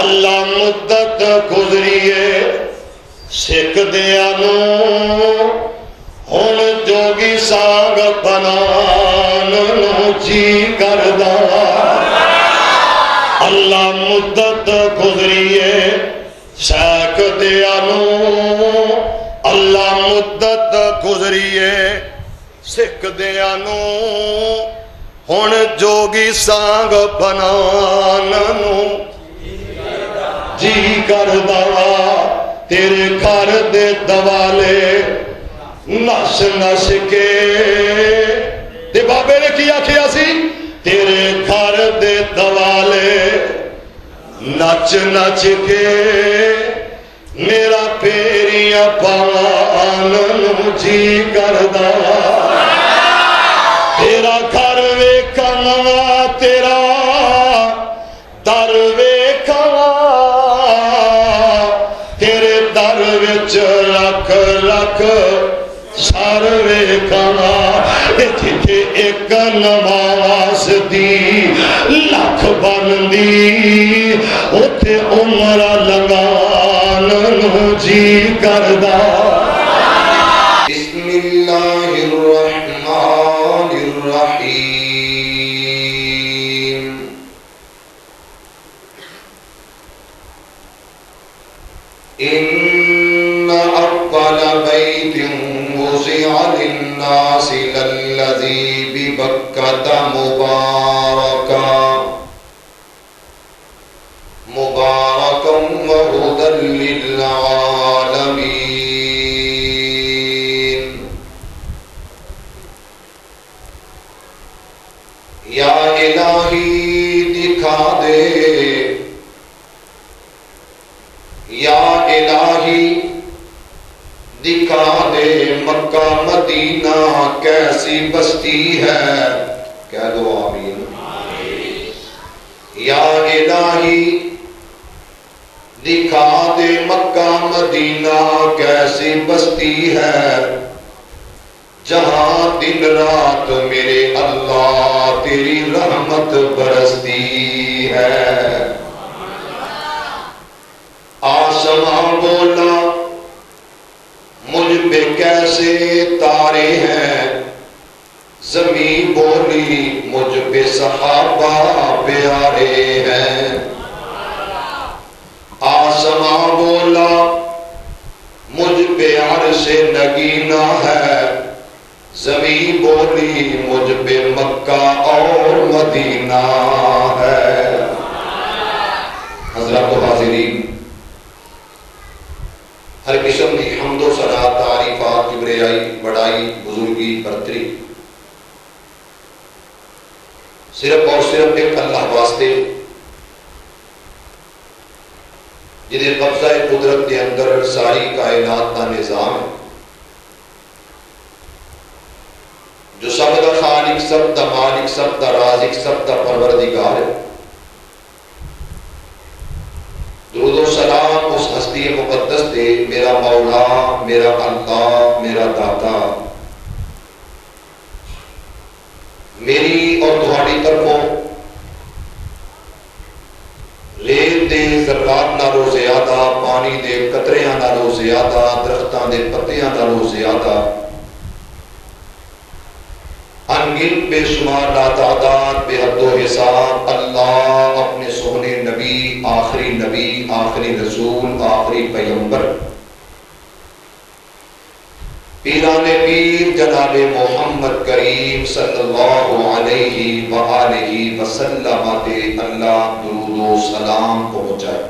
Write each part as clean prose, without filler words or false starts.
اللہ مدت گزریے سکھ دیا نو ہن جوگی سانگ بنان نو جی کردا اللہ مدت گزریے سکھ دیا نو اللہ مدت گزریے سکھ دیا نو ہن جوگی سانگ بنان نو جی کردا تیرے گھر دے دوالے نس نس کے تے بابے نے کیا کیا سی تیرے گھر دے دوالے نچ نچ کے میرا پیریاں پان نو جی کردا تیرا گھر ویکھاں تیرا در ویکھاں تیرے در وچ لکھ لکھ سر ویکھاں جتھے ایک نماز دی لکھ بندی اوتھے عمر لگان نو جی کردا بسم اللہ الرحمن الرحیم ان اول بیت وضع للناس للذی ببکۃ مبارکا وہدی للعالمین یا الہی دکھا دے یا الہی دکھا دے مکہ مدینہ کیسی بستی ہے کہہ دو آمین یا الہی دکھا دے مکہ مدینہ کیسی بستی ہے جہاں دن رات میرے اللہ تیری رحمت برستی ہے آسمان بولا مجھ پہ کیسے تارے ہیں زمین بولی مجھ پہ صحابہ پیارے ہیں آسمان بولا مجھ پہ عرش نگینا ہے زمین بولی مجھ پہ مکہ اور مدینہ ہے حضرات و حاضرین ہر قسم کی حمد و ثنا تعریفات کبریائی بڑائی بزرگی برتری صرف اور صرف ایک اللہ واسطے جنہیں قبضہ قدرت کے اندر ساری کائنات کا نظام ہے جو سب دا خالق سب دا مالک سب دا رازق سب دا پروردگار ہے درود و سلام اس ہستی مقدس دے میرا مولا میرا اللہ میرا داتا میری اور تمہاری طرفوں ریت دے ذرات نالوں زیادہ پانی دے قطریاں نالوں زیادہ درختاں دے پتیاں نالوں زیادہ انگن بے شمار لاتعداد بے حد و حساب اللہ اپنے سونے نبی آخری رسول آخری پیغمبر پیران پیر جناب محمد کریم صلی اللہ علیہ وآلہ وسلم تے اللہ درود و سلام پہنچائے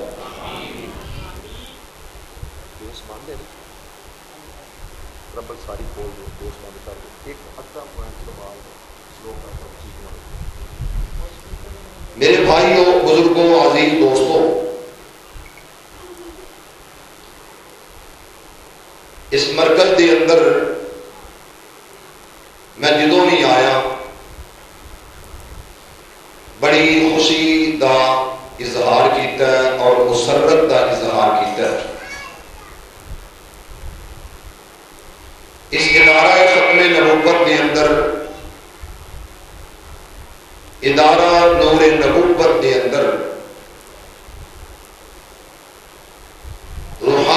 میرے بھائیوں بزرگوں عزیز دوستوں اس مرکز دے اندر میں جدوں بھی آیا بڑی خوشی دا اظہار کیتا ہے اور مسرت دا اظہار کیتا ہے اس ادارہ ختم نبوت کے اندر ادارہ نور نبوت کے اندر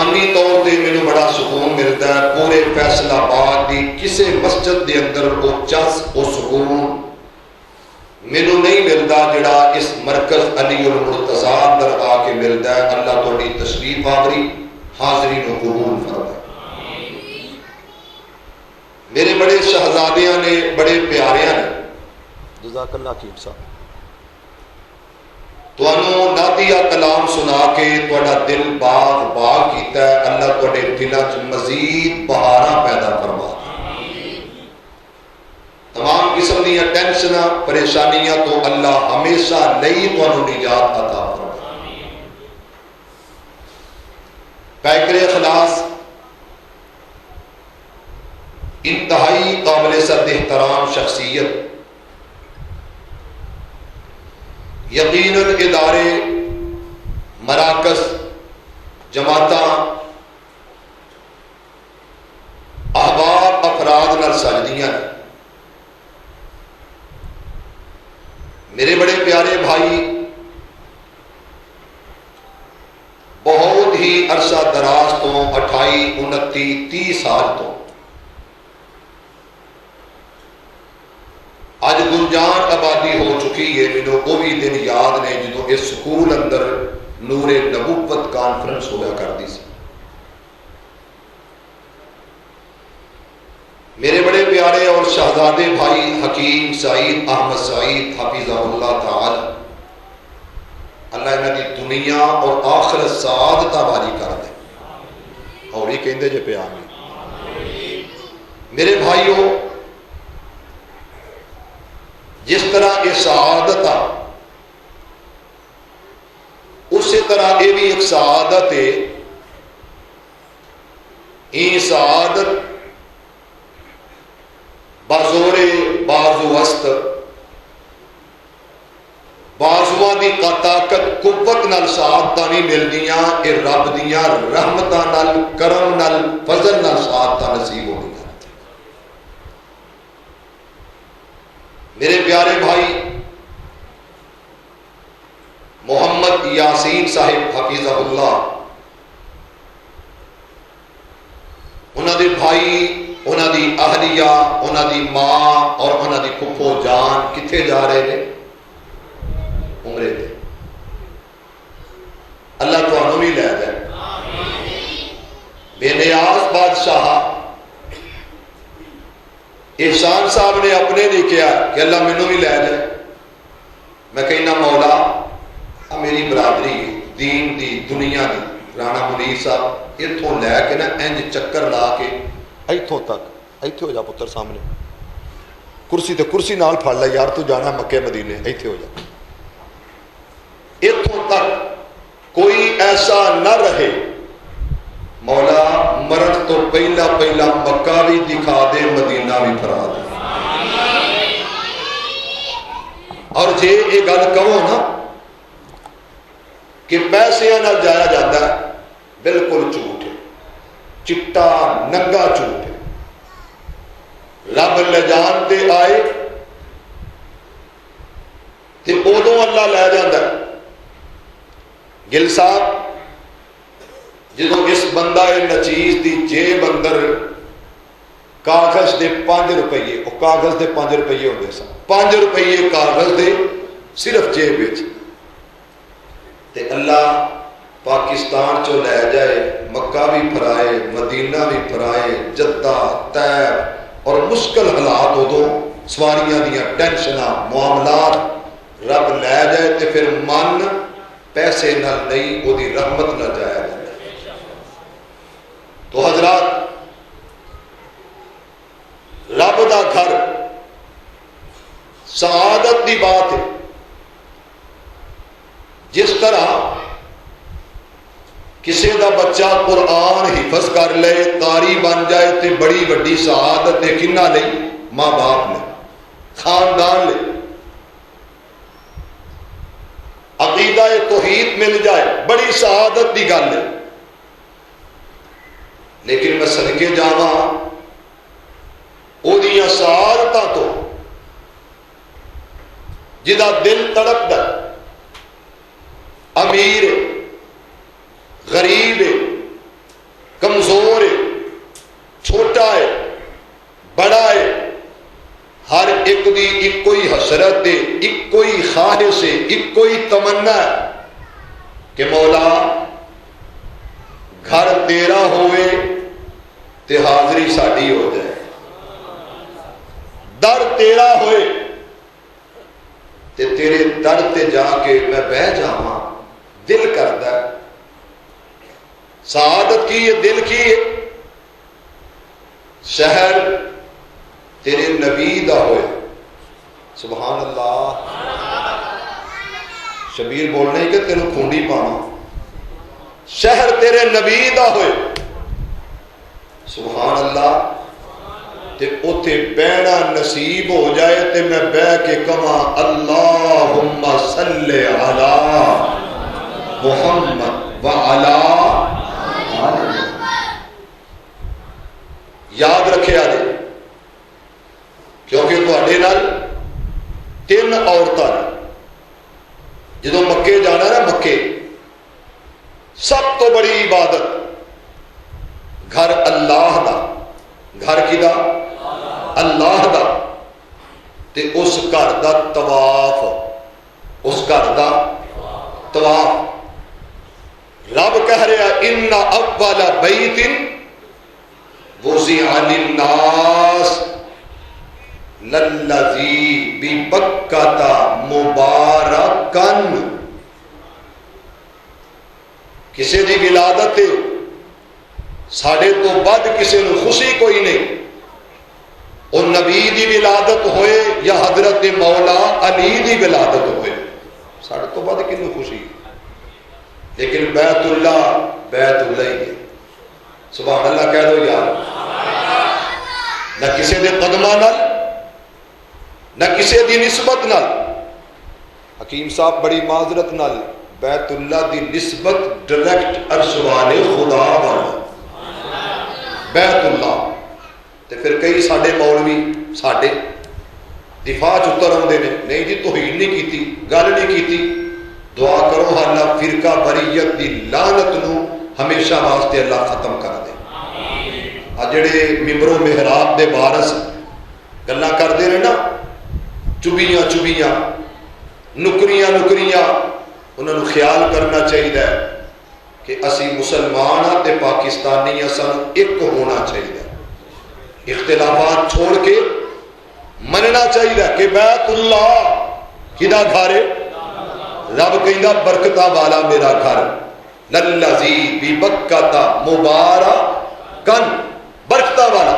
روحانی طور پہ مینوں بڑا سکون ملتا ہے. پورے فیصل آباد دی کسے مسجد دے اندر وہ چس وہ سکون مینوں نہیں ملتا جڑا اس مرکز علی المرتضی اندر آ کے ملتا ہے. اللہ تہاڈی تشریف آوری حاضری نو قبول فرمائے. میرے بڑے شہزادیاں نے بڑے پیاریاں نے جزاک اللہ حکیم صاحب تانوں نادیہ کلام سنا کے تہاڈا دل باغ باغ کیتا ہے. اللہ تہاڈے دلاں چ مزید بہاراں پیدا فرما. تمام قسم دیا ٹینشناں پریشانیاں تو اللہ ہمیشہ لئی تانوں نجات عطا فرما. پیکر اخلاص انتہائی قابل صد احترام شخصیت. یقیناً ادارے مراکز جماعتاں احباب افراد نال سجدیاں. میرے بڑے پیارے بھائی بہت ہی عرصہ دراز تو 28 29 30 سال تو اج گنجان آبادی ہو چکی ہے. مینوں وہ بھی دن یاد نے جدوں اس سکول اندر نور نبوت کانفرنس ہوا کرتی سی. میرے بڑے پیارے اور شہزادے بھائی حکیم سعید احمد سعید حفظہ اللہ تعالی اللہ انہاں دی دنیا اور آخرت سعادت والی کر دے. اور یہ کہندے جے پہ آمین. میرے بھائیوں جس طرح یہ سعادت آ اسی طرح یہ بھی ایک سعادت ہے. یہ سعادت بازور بازو وسط بازواں دی طاقت قوت نال سعادتاں نہیں ملدیاں. یہ رب دیاں رحمتاں نال کرم نال فضل نال سعادتاں نصیب ہوندیاں. میرے پیارے بھائی محمد یاسین صاحب حفظہ اللہ انہاں دے بھائی انہاں دی اہلیہ انہاں دی ماں اور انہاں دی پھپھو جان کتھے جا رہے ہیں؟ عمرے تے. اللہ تانوں بھی لے جائے. بے نیاز بادشاہ احسان صاحب نے اپنے نہیں کیا کہ اللہ مینوں بھی لے جائے. میں کہنا مولا میری برادری دین دی دنیا دی رانا منیر صاحب اتوں لے کے نا انج چکر لا کے ایتھوں تک ایتھے ہو جا پتر سامنے کرسی تے کرسی نال پھڑ لے یار تو جانا مکے مدینے ایتھے ہو جا. اتوں تک کوئی ایسا نہ رہے مولا مرن تو پہلا پہلا مکہ بھی دکھا دے مدینہ بھی پھرا دے. اور جے یہ گل کہو نا کہ پیسے نہ جایا جاتا ہے بالکل جھوٹ ہے. چٹا ننگا جھوٹ ہے. رب لے جان تے آئے تے ادوں اللہ لے جاتا ہے. گل صاحب جدو اس بندہ نچیز دی جیب اندر کاغذ دے 5 روپیے وہ کاغذ دے 5 روپیے ہوتے سن 5 روپیے کاغذ دے صرف جیب وچ تے اللہ پاکستان چو لے جائے مکہ بھی پھرائے مدینہ بھی پھرائے جدہ طیب اور مشکل حالات ادو سواریاں دیاں ٹینشناں معاملات رب لے جائے تے پھر من پیسے نہ نہیں وہ دی رحمت نہ جایا جائے. تو حضرات رب دا گھر سعادت دی بات ہے. جس طرح کسی دا بچہ قرآن حفظ کر لے قاری بن جائے تے بڑی بڑی سعادت ہے. کنہ نہیں؟ ماں باپ نے خاندان لے. عقیدہ توحید مل جائے بڑی سعادت دی گل ہے. لیکن میں صدقے جاواں اودیاں سعادتاں تو جدا دل تڑپدا امیر غریب خواہش ہے، ایک کوئی تمنا ہے کہ مولا گھر تیرا ہوئے تے حاضری ساڈی ہو جائے، در تیرا ہوئے تے تیرے در تے جا کے میں بہ جاواں، دل کردا ہے۔ سعادت کی یہ دل کی ہے، شہر تیرے نبی دا ہوئے، سبحان اللہ۔ شبیر بولنے کہ تینوں کھونڈی پانا، شہر تیرے نبی دا ہوئے، سبحان اللہ۔ تے اوتھے بہنا نصیب ہو جائے تے میں بہ کے کہاں اللہم صلی علی محمد وعلی، یاد رکھے آجے، کیونکہ تواڈے نال تین عورتاں جدوں مکے جانا نا، مکے سب تو بڑی عبادت گھر اللہ دا، گھر کی دا اللہ دا، تے اس گھر دا طواف، اس گھر دا طواف۔ رب کہہ رہا ان اول بیت وضع للناس للذی ببکۃ مبارکا، کسی دی ولادت ساڑھے تو بعد کسی نے خوشی کوئی نہیں، اور نبی دی ولادت ہوئے یا حضرت مولا علی دی ولادت ہوئے ساڑھے تو بعد کنوں خوشی، لیکن بیت اللہ ہی ہے، سبحان اللہ کہہ دو یار۔ نہ کسی دے قدمہ نال، نہ کسی دی نسبت نال، حکیم صاحب بڑی معذرت نال بیت اللہ دی نسبت ڈائریکٹ عرش والے خدا والا بیت اللہ، تے پھر کئی ساڈے مولوی ساڈے دفاع اتر آتے ہیں، نہیں جی توہین نہیں کیتی، گل نہیں کیتی، دعا کرو اللہ فرقہ بریت دی لعنت نو ہمیشہ واسطے اللہ ختم کر دے۔ جڑے ممبر و محراب دے بارس گلاں کرتے رہے نا، چبیاں چبیاں نکریاں نکریاں، انہوں نے خیال کرنا چاہیے کہ اسی مسلمان ہاں تے پاکستانی سن ایک ہونا چاہیے، اختلافات چھوڑ کے مننا چاہیے کہ بیت اللہ کدا گھر ہے، رب کہندا برکتاں والا میرا گھر، للذی ببکۃ مبارکا، برکتاں والا۔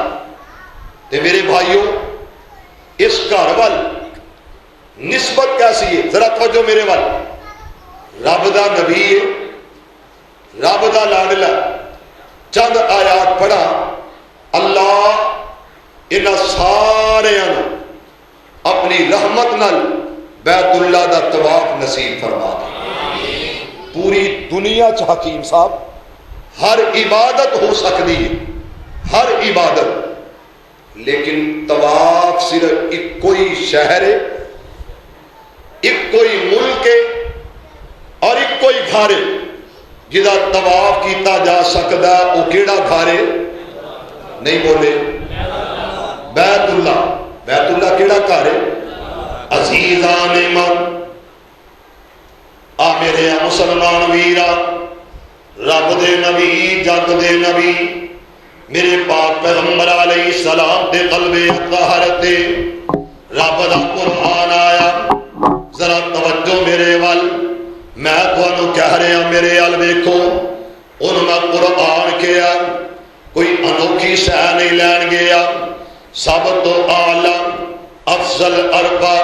تے میرے بھائیوں اس گھر وال نسبت کیسی ہے، ذرا توجہ میرے وال، رب دا نبی ہے، رب دا لاڈلا، چند آیات پڑھا، اللہ انہاں سارے اپنی رحمت نال بیت اللہ دا طواف نصیب فرما دے۔ پوری دنیا چ حکیم صاحب ہر عبادت ہو سکتی ہے، ہر عبادت، لیکن طواف صرف ایک کوئی شہر ہے، ایک کوئی ملک ہے اور ایک کوئی گھر ہے جدا طواف کیتا جا سکتا، وہ کیڑا گھر ہے؟ نہیں بولے، بیت اللہ۔ بیت اللہ کیڑا گھر ہے؟ عزیزان من آ میرے مسلمان ویرا، رب دے نبی، جگ دے نبی، میرے پاک پیغمبر علیہ السلام دے قلب اطہر تے رب دا قرآن آیا، ذرا توجہ میرے وال، میں تھانوں کہہ رہا میرے ال ویکھو، ان میں قرآن کیا کوئی انوکھی شے نہیں لین گیا، سب تو اعلیٰ افضل اربع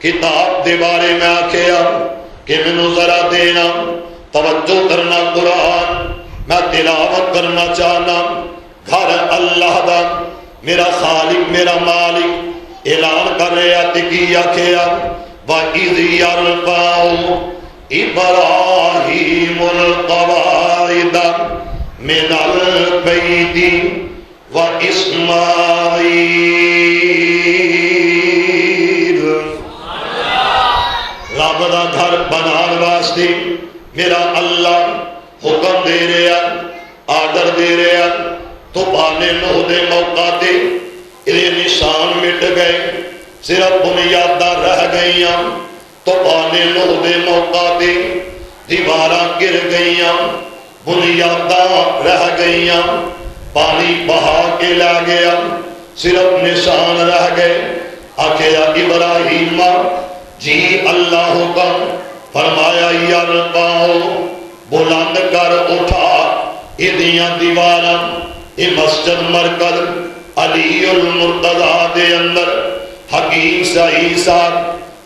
کتاب دے بارے میں آکھیا کہ مینوں ذرا دینا، توجہ کرنا، قرآن میں تلاوت کرنا چاہنا، گھر اللہ دا، میرا خالق میرا مالک اعلان کر رہا تے کی آکھیا وَإِذْ يَرْفَعُ إِبْرَاهِيمُ الْقَوَاعِدَ مِنَ الْبَيْتِ وَإِسْمَاعِيلُ، رب دا گھر بنان واسطے میرا اللہ حکم دے رہا، آرڈر دے رہا، تو بانے نوح دے موقع دے یہ نشان مٹ گئے، صرف بنیاداں رہ گئیاں، تو آنے لو دے موقع دے دیواراں گر گئیاں، بنیاداں رہ گئیاں، پانی بہا کے لے گیا، صرف نشان رہ گئے۔ آکھیا ابراہیم جی اللہ حکم فرمایا یرفعو بلند کر اٹھا ایدیاں دیواراں، یہ مسجد مرکز علی المرتضیٰ دے اندر حکیم سعید صاحب،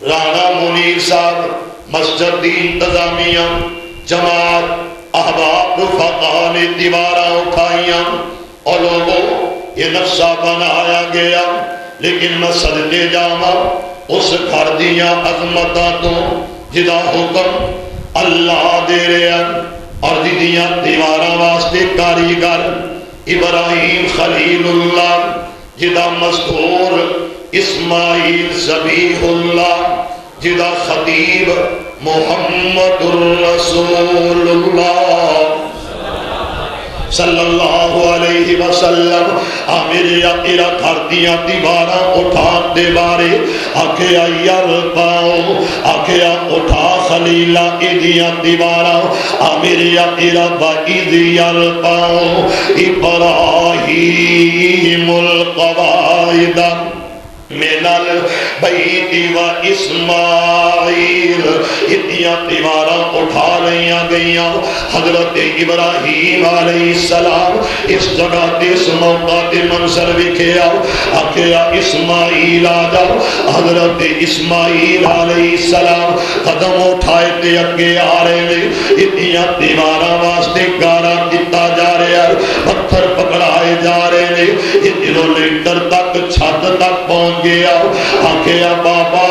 رانا منیر صاحب، مسجد دی انتظامیہ جماعت احباب رفقا نے دیواراں اٹھائیاں اور لوگوں یہ نقشہ بنایا گیا، لیکن میں صدقے جاواں اس گھر دیاں عظمتاں تو جدا حکم اللہ دے رہے ہیں، اور دیاں دیواراں واسطے کاریگر ابراہیم خلیل اللہ، جدا مذکور اسماعیل ذبیح اللہ، جدا خطیب محمد الرسول اللہ صلی اللہ علیہ وسلم۔ آمیر یقیرہ گھر دیاں دیواراں اٹھان دے بارے آکھیا یرفعو، آکھیا اٹھا خلیلہ ایدیاں دیواراں، آمیر یقیرہ وَإِذْ یرفعو ابراہیم القواعد من البیت و اسماعیل، اتیاں دیواراں اٹھا لیا گئیاں۔ حضرت ابراہیم علیہ السلام اس جگہ تے اس موقع تے منظر وکھیا، آکھیا اسماعیل آ جاؤ۔ حضرت اسماعیل علیہ السلام قدم اٹھائے تے اگے آ رہے ہیں، اتیاں دیواراں واسطے گارا کیتا جا رہا ہے، پتھر پکڑائے جا رہے ہیں، اتنوں لیٹر تک چھت تک پہنچ گیا۔ آکھیا بابا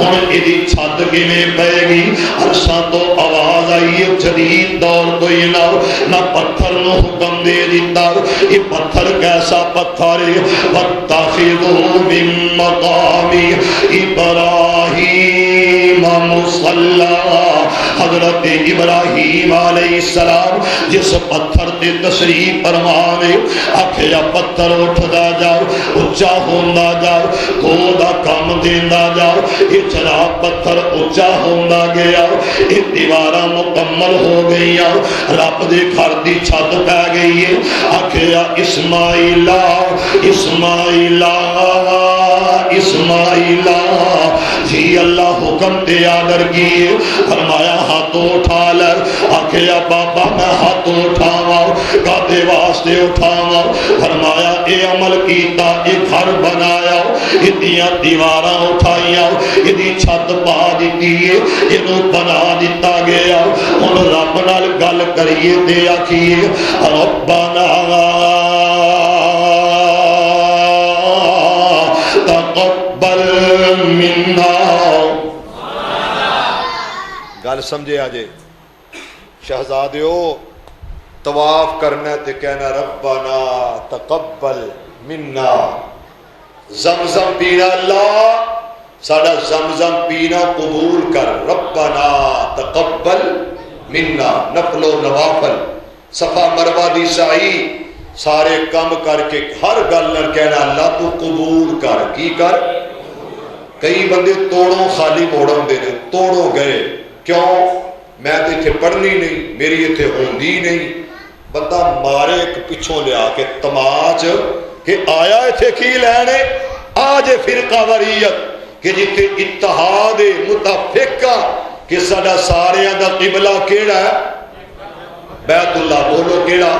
ہن ایدی چھت کیویں پئے گی؟ عرصاں تو آواز آئی ہے جدید دور کوئی نہ پتھر نو حکم دے دیتا، یہ پتھر کیسا پتھر ہے؟ وَاتَّخِذُوا مِن مَّقَامِ إِبْرَاهِيمَ مُصَلًّى، حضرت ابراہیم علیہ السلام جس پتھر تے تشریف فرمانے، آکھیا پتھر اٹھدا جاؤ، اچا ہوندا جاؤ، گودا کام دیندا جاؤ، یہ جناب پتھر اچا ہوندا گیا، یہ دیواراں مکمل ہو گئیاں، رب دے گھر دی چھت پہ گئی ہے۔ آکھیا اسماعیلا اسماعیلا اسماعیلا، جی اللہ حکم تے آدر کیے، فرمایا ہاتھوں اٹھا لے۔ آکھیا بابا میں ہاتھوں اٹھاواں، کادے واسطے اٹھاواں؟ فرمایا اے عمل کیتا، اے گھر بنایا، اتیاں دیواراں اٹھائیاں، ادی چھت پا دیتی ہے، ادو بنا دیتا گیا۔ ہن رب نال گل کریے تے آکھیے ربنا تقبل منا، گل سمجھے آجے شہزادیو، طواف کرنا تے کہنا ربنا تقبل منا، زمزم پینا اللہ ساڑا زمزم پینا قبول کر، ربنا تقبل منا، نفل و نوافل صفا مروہ دی سعی سارے کم کر کے ہر گل نہ کہنا اللہ تو قبول کر، کی کر؟ کئی بندے توڑوں خالی موڑوں دے نے، توڑوں گئے کیوں؟ میں تو اتھے پڑھنی نہیں، میری اتھے ہوندی نہیں، بندہ مارے ایک پچھوں لیا کے تماچ کہ آیا اتھے کی لینے، آج فرقہ وریت کہ جتے اتحاد متفقہ کہ سڑا سارے دا قبلہ کیڑا ہے؟ بیت اللہ، بولو کیڑا؟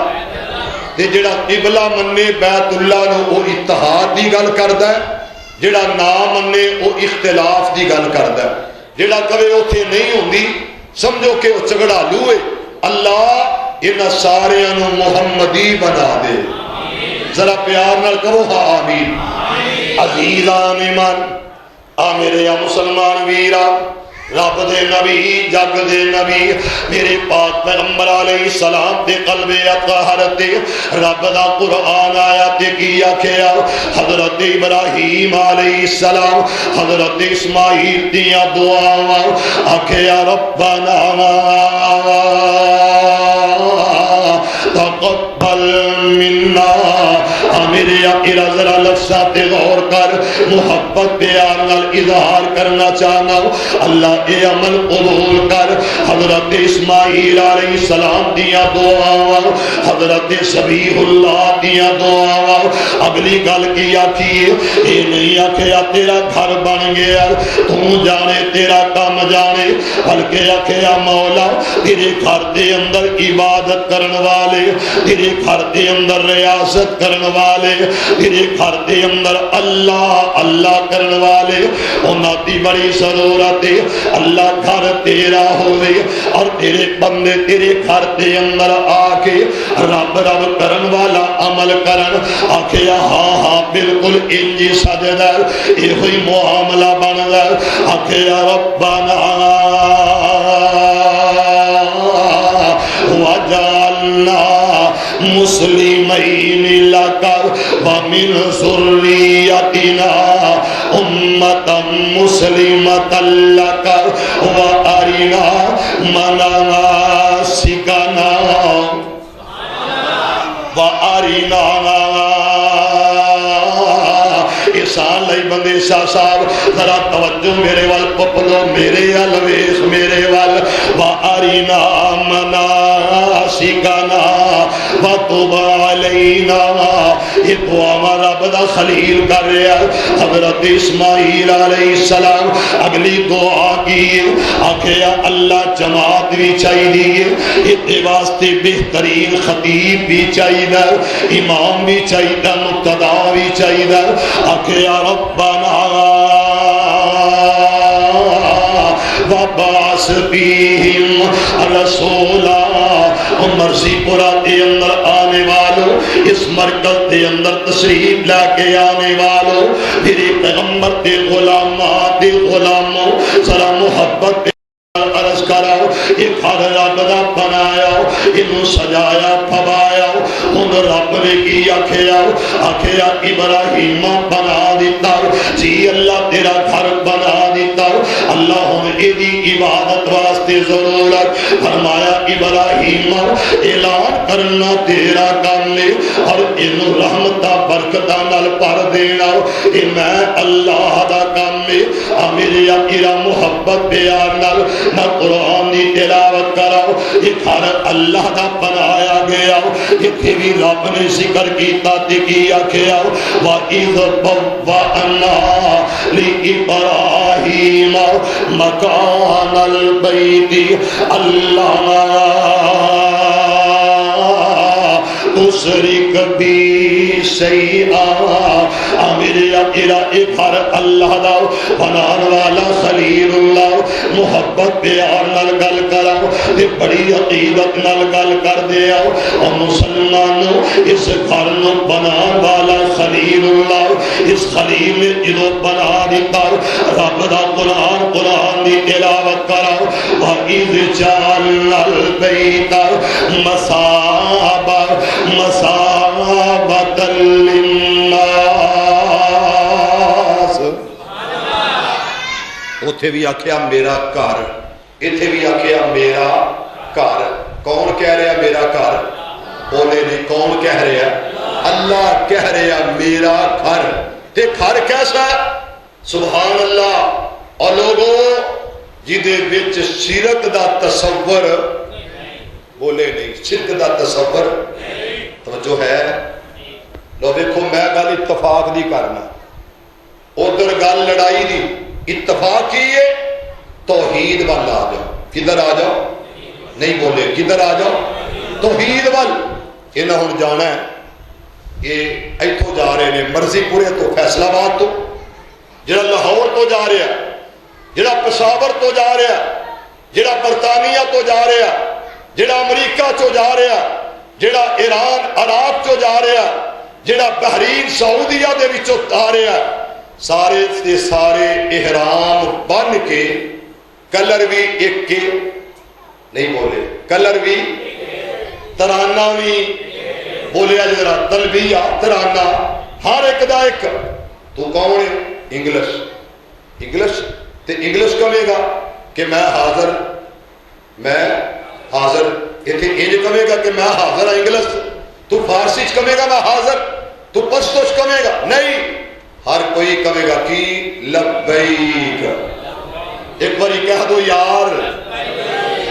تے جڑا قبلہ مننے بیت اللہ نو وہ اتحاد دی گل کردا ہے، جڑا نا مننے وہ اختلاف دی گل کردا ہے، جڑا کبھی اتھے نہیں ہوندی سمجھو کہ وہ جھگڑا لوئے۔ اللہ انہاں سارے انو محمدی بنا دے، ذرا پیار نال کرو ہاں آمین۔ عزیزان ایمان، آ میرے یا مسلمان ویرا، رب دے نبی جگ دے نبی میرے پاک پیغمبر علیہ السلام دے قلب اطہر تے رب دا قرآن آیا تے کیا کیا؟ حضرت ابراہیم علیہ السلام حضرت اسماعیل دیا دعا آکھیا ربنا تقبل منا۔ میرے آقا ذرا لفظات غور کر، محبت پیار نال اظہار کرنا چاہنا اللہ اے عمل قبول کر حضرت اسماعیل علیہ السلام دیا دعاواں حضرت ذبیح اللہ دیا دعاواں اگلی گل کی آکھی اے نہیں آکھیا تیرا گھر بن گیا تو جانے تیرا کام جانے بلکہ آکھیا مولا تیرے گھر دے اندر عبادت کرن والے تیرے گھر دے اندر ریاست کرن والے تیرے گھر دے اندر اللہ اللہ کرن والے انہاں دی بڑی ضرورت ہے اللہ گھر تیرا ہوئے اور تیرے بندے تیرے گھر دے اندر آ کے رب رب کرن والا عمل کرن آکھیا ہاں ہاں بالکل انجی سجدہ یہ ہوئی معاملہ بن گیا آکھیا ربنا وجعلنا مسلمین لک ومن ذریتنا امتا مسلمتا لک وارنا مناسکنا وارنا احسان لئی بندے شاہ صاحب ذرا توجہ میرے وال پپلو میرے الویس میرے وال وَأَرِنَا مَنَاسِكَنَا وَتُبْ عَلَيْنَا یہ دعا ہمارا بدا خلیل کر رہا حضرت اسماعیل علیہ السلام اگلی دعا کی آکھیا اللہ جماعت بھی چاہیے اتنے واسطے بہترین خطیب بھی چاہیے امام بھی چاہیے مقتدا بھی چاہیے آکھیا ربنا وبعث فیہم رسولا مرضی پورا دے اندر آنے والوں اس مرکز دے اندر تشریف لا کے آنے والوں میرے پیغمبر دے غلامات دے غلاموں ذرا محبت دے عرض کراؤ یہ گھر رب دا بنایا انہوں سجایا پھبایا ان رب نے کی آکھیا ابراہیم بنا دیتا جی اللہ تیرا گھر بنا دیتا اللہ ہم ایدی عبادت واسطے ضرورت فرمایا ابراہیم اعلان کرنا تیرا کام لے اور انہوں رحمتہ برکتہ نال پر دینا اے میں اللہ دا کام لے میرے اکیرہ محبت پیار نال نہ قرآن دی تلاوت کراؤ یہ گھر اللہ دا بنایا گیا جتنے بھی رب نے ذکر کیتا کیا کیا وَإِذْ بَوَّأْنَا لِإِبْرَاهِيمَ مَكَانَ الْبَيْتِ اللَّهَ تُشْرِكْ بِي شَيْئًا میرے اکیلا ایک گھر اللہ دا بنان والا خلیل اللہ محبت پیار نال گل کراؤ تے بڑی عقیدت نال گل کر دیا اور مسلمانوں اس گھر نو بنان والا خلیل اللہ اس خلیل نے جدو بنا دیتا رب دا قرآن دی تلاوت کراؤ وَإِذْ جَعَلْنَا الْبَيْتَ مَثَابَةً لِلنَّاسِ اتھے بھی آکھیا میرا گھر اتھے بھی آکھیا میرا گھر کون کہہ رہا میرا گھر بولے نہیں کون کہہ رہا اللہ کہہ رہا میرا گھر تے گھر کیسا سبحان اللہ اور لوگوں جدے وچ شرک دا تصور بولے نہیں شرک دا تصور توجہ ہے لو دیکھو میں گل اتفاق دی کرنا ادھر گل لڑائی دی اتفاق کیے توحید وال آ جاؤ کدھر آ جاؤ نہیں بولے کدھر آ جاؤ توحید وال انہاں ہن جانا ہے یہ ایتھوں جا رہے نے مرضی پورے تو فیصلہ آباد تو جڑا لاہور تو جا رہا جڑا پشاور تو جا رہا جڑا برطانیہ تو جا رہا جڑا امریکہ تو جا رہا جڑا ایران عراق تو جا رہا جڑا بحرین سعودیہ دے وچوں آ رہا سارے دے سارے احرام بن کے کلر بھی ایک کے نہیں بولے کلر بھی ترانہ بھی بولے جرا تلبیہ ترانہ ہر ایک دا ایک تو کون ہے انگلش تے انگلش کہے گا کہ میں حاضر ایتھے انج کہے گا کہ میں حاضر ہوں انگلش تو فارسی کہے گا میں حاضر تو پشتوش کہے گا نہیں ہر کوئی کہے گا کی لبیک، ایک باری کہہ دو یار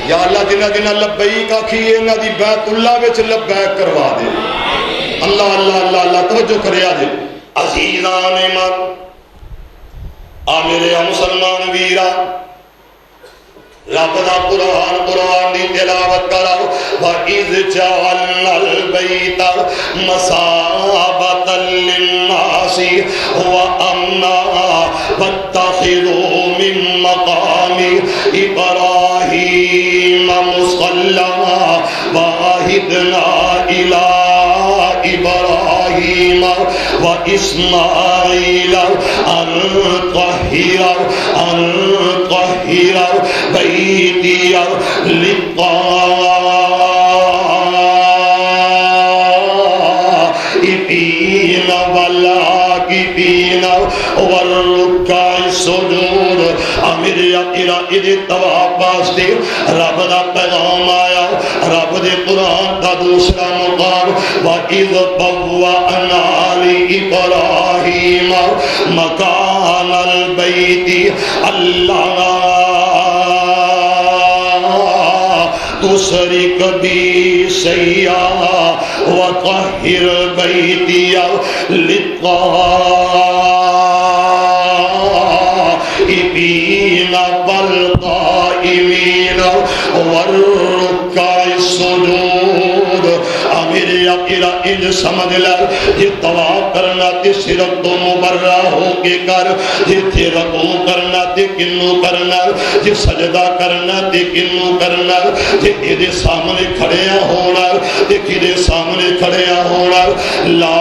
یا اللہ جنہ جنہ لبیک آکھیے انہاں دی بیت اللہ وچ لبیک کروا دے. اللہ اللہ اللہ اللہ توجہ کرے آجے. عزیزان من میرے مسلمان ویرا رب دا قرآن دی تلاوت کرو. وَإِذْ جَعَلْنَا الْبَيْتَ مَثَابَةً لِلنَّاسِ وَأَمْنًا وَاتَّخِذُوا مِن مَّقَامِ إِبْرَاهِيمَ مُصَلًّى وَعَهِدْنَا إِلَىٰ إبراهيم وإسماعيل أن طهر بيتي للطائفين والعاكفين والركع السجود. امیر ادھر طواف واسطے رب دا پیغام آیا. رب دے قرآن دا دوسرا مقام وَإِذْ بَوَّأْنَا لِإِبْرَاهِيمَ مَكَانَ الْبَيْتِ أَلَّا تُشْرِكْ بِي شَيْئًا وَطَهِّرْ بَيْتِيَ لِلطَّائِفِينَ وَالْقَائِمِينَ وَالرُّكَّعِ السُّجُودِ. امیر اقیرہ انج سمجھ لے یہ طواف کرنا تے صرف تو مبرہ ہو کے کر، یہ تے رکوع کرنا تے کنو کرنا، یہ سجدہ کرنا تے کنو کرنا، یہ ایدے سامنے کھڑیاں ہونا، یہ کدے سامنے کھڑیاں ہونا. لا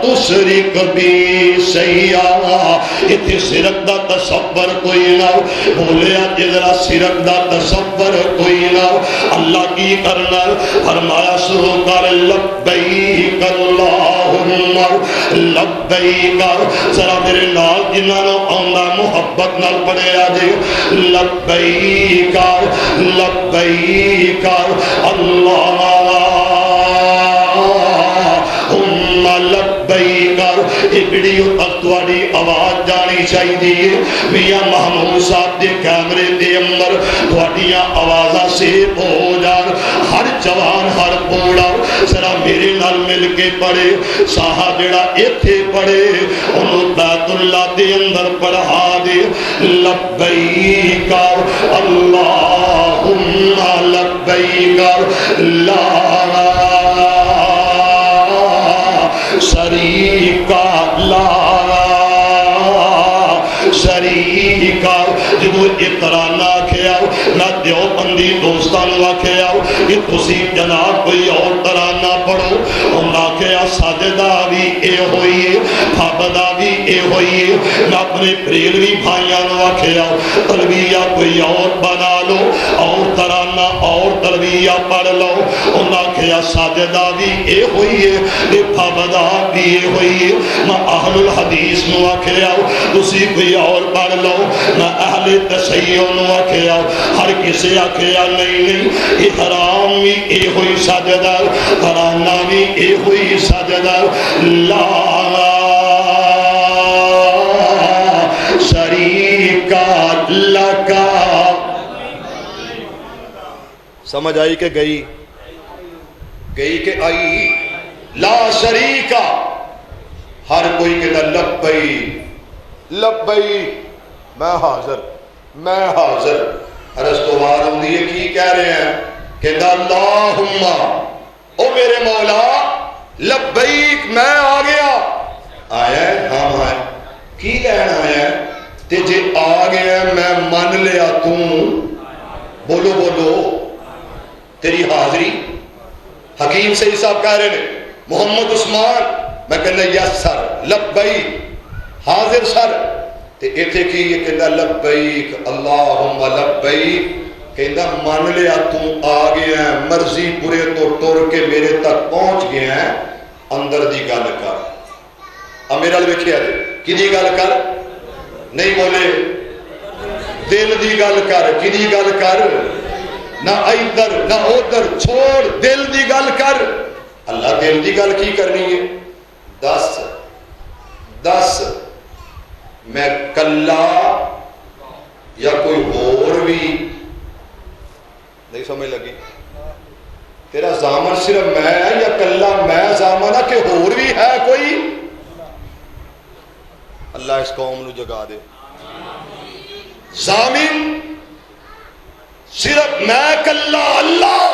تشرک بی شیئا، اتھے شرک دا تصور کوئی نہ بولیا جدرا شرک دا تصور کوئی نہ. اللہ کی کرنا فرمایا شروع کر لبیک اللہم لبیک. ذرا میرے نال جنہاں نو آندا محبت نال پڑھے آجے لبیک لبیک اللہم لبیک. ایک ویڈیو تک تواڈی آواز جانی چاہیے. میاں محمود صاحب دے کیمرے دے اندر تواڈیاں آوازاں سیو ہو جان. ہر جوان ہر بوڑھا ذرا میرے نال مل کے پڑھے. ساہا جڑا ایتھے پڑھے انہوں بیت اللہ دے اندر پڑھا دے لبیک اللہم لبیک لا شریکا لا شریکا. جدو اترانا کھیا نہ دیوبندی دوستان واکھیا کہ تسی جناب کوئی اور ترانہ پڑھو. انہاں کہیا سجدہ بھی اے ہوئیے بھابدہ بھی اے ہوئیے. نہ اپنے پریلوی بھائیاں واکھیا تلویہ کوئی اور بنا لو اور ترانہ اور تلویہ پڑھ لو. انہاں کہیا سجدہ بھی اے ہوئیے بھابدہ بھی اے ہوئیے. نہ اہل الحدیث نو آکھیا تسی کوئی اور پڑھ لو. نہ اہل تشیع نو آکھیا ہر کسے آکھیا نہیں نہیں احرام بھی اے ہوئی سجدہ ترانہ بھی اے ہوئی سجدہ لا شریکا لکا. سمجھ آئی کہ گئی گئی کہ آئی. لا شریکا ہر کوئی کہتا لبئی لبئی میں حاضر میں حاضر. رستوار ہوندی ہے کی کہہ رہے ہیں کہتا اللہم او میرے مولا لبیک میں آ گیا. آیا ہے ہاں آیا کی لینا آیا ہے تے جے آ گیا میں من لیا تو بولو بولو تیری حاضری. حکیم صحیح صاحب کہہ رہے ہیں محمد عثمان میں کہنا یس سر لبیک حاضر سر. تے ایتھے کی یہ کہنا لبیک اللہم لبیک کہنا مان لیا تو آ گیا ہے مرضی پورے تو ٹور کے میرے تک پہنچ گیا ہے. اندر دی گل کر میرا ویکھیا جی کی دی گل کر نہیں بولے دل دی گل کر کی دی گل کر نہ ادھر نہ ادھر چھوڑ دل دی گل کر. اللہ دل دی گل کی کرنی ہے دس دس میں کلا یا کوئی اور بھی نہیں سمجھ لگی؟ تیرا ضامن صرف میں ہے یا کلا میں ضامن ہے کہ اور بھی ہے کوئی؟ اللہ اس قوم نو جگا دے. ضامن صرف میں کلا اللہ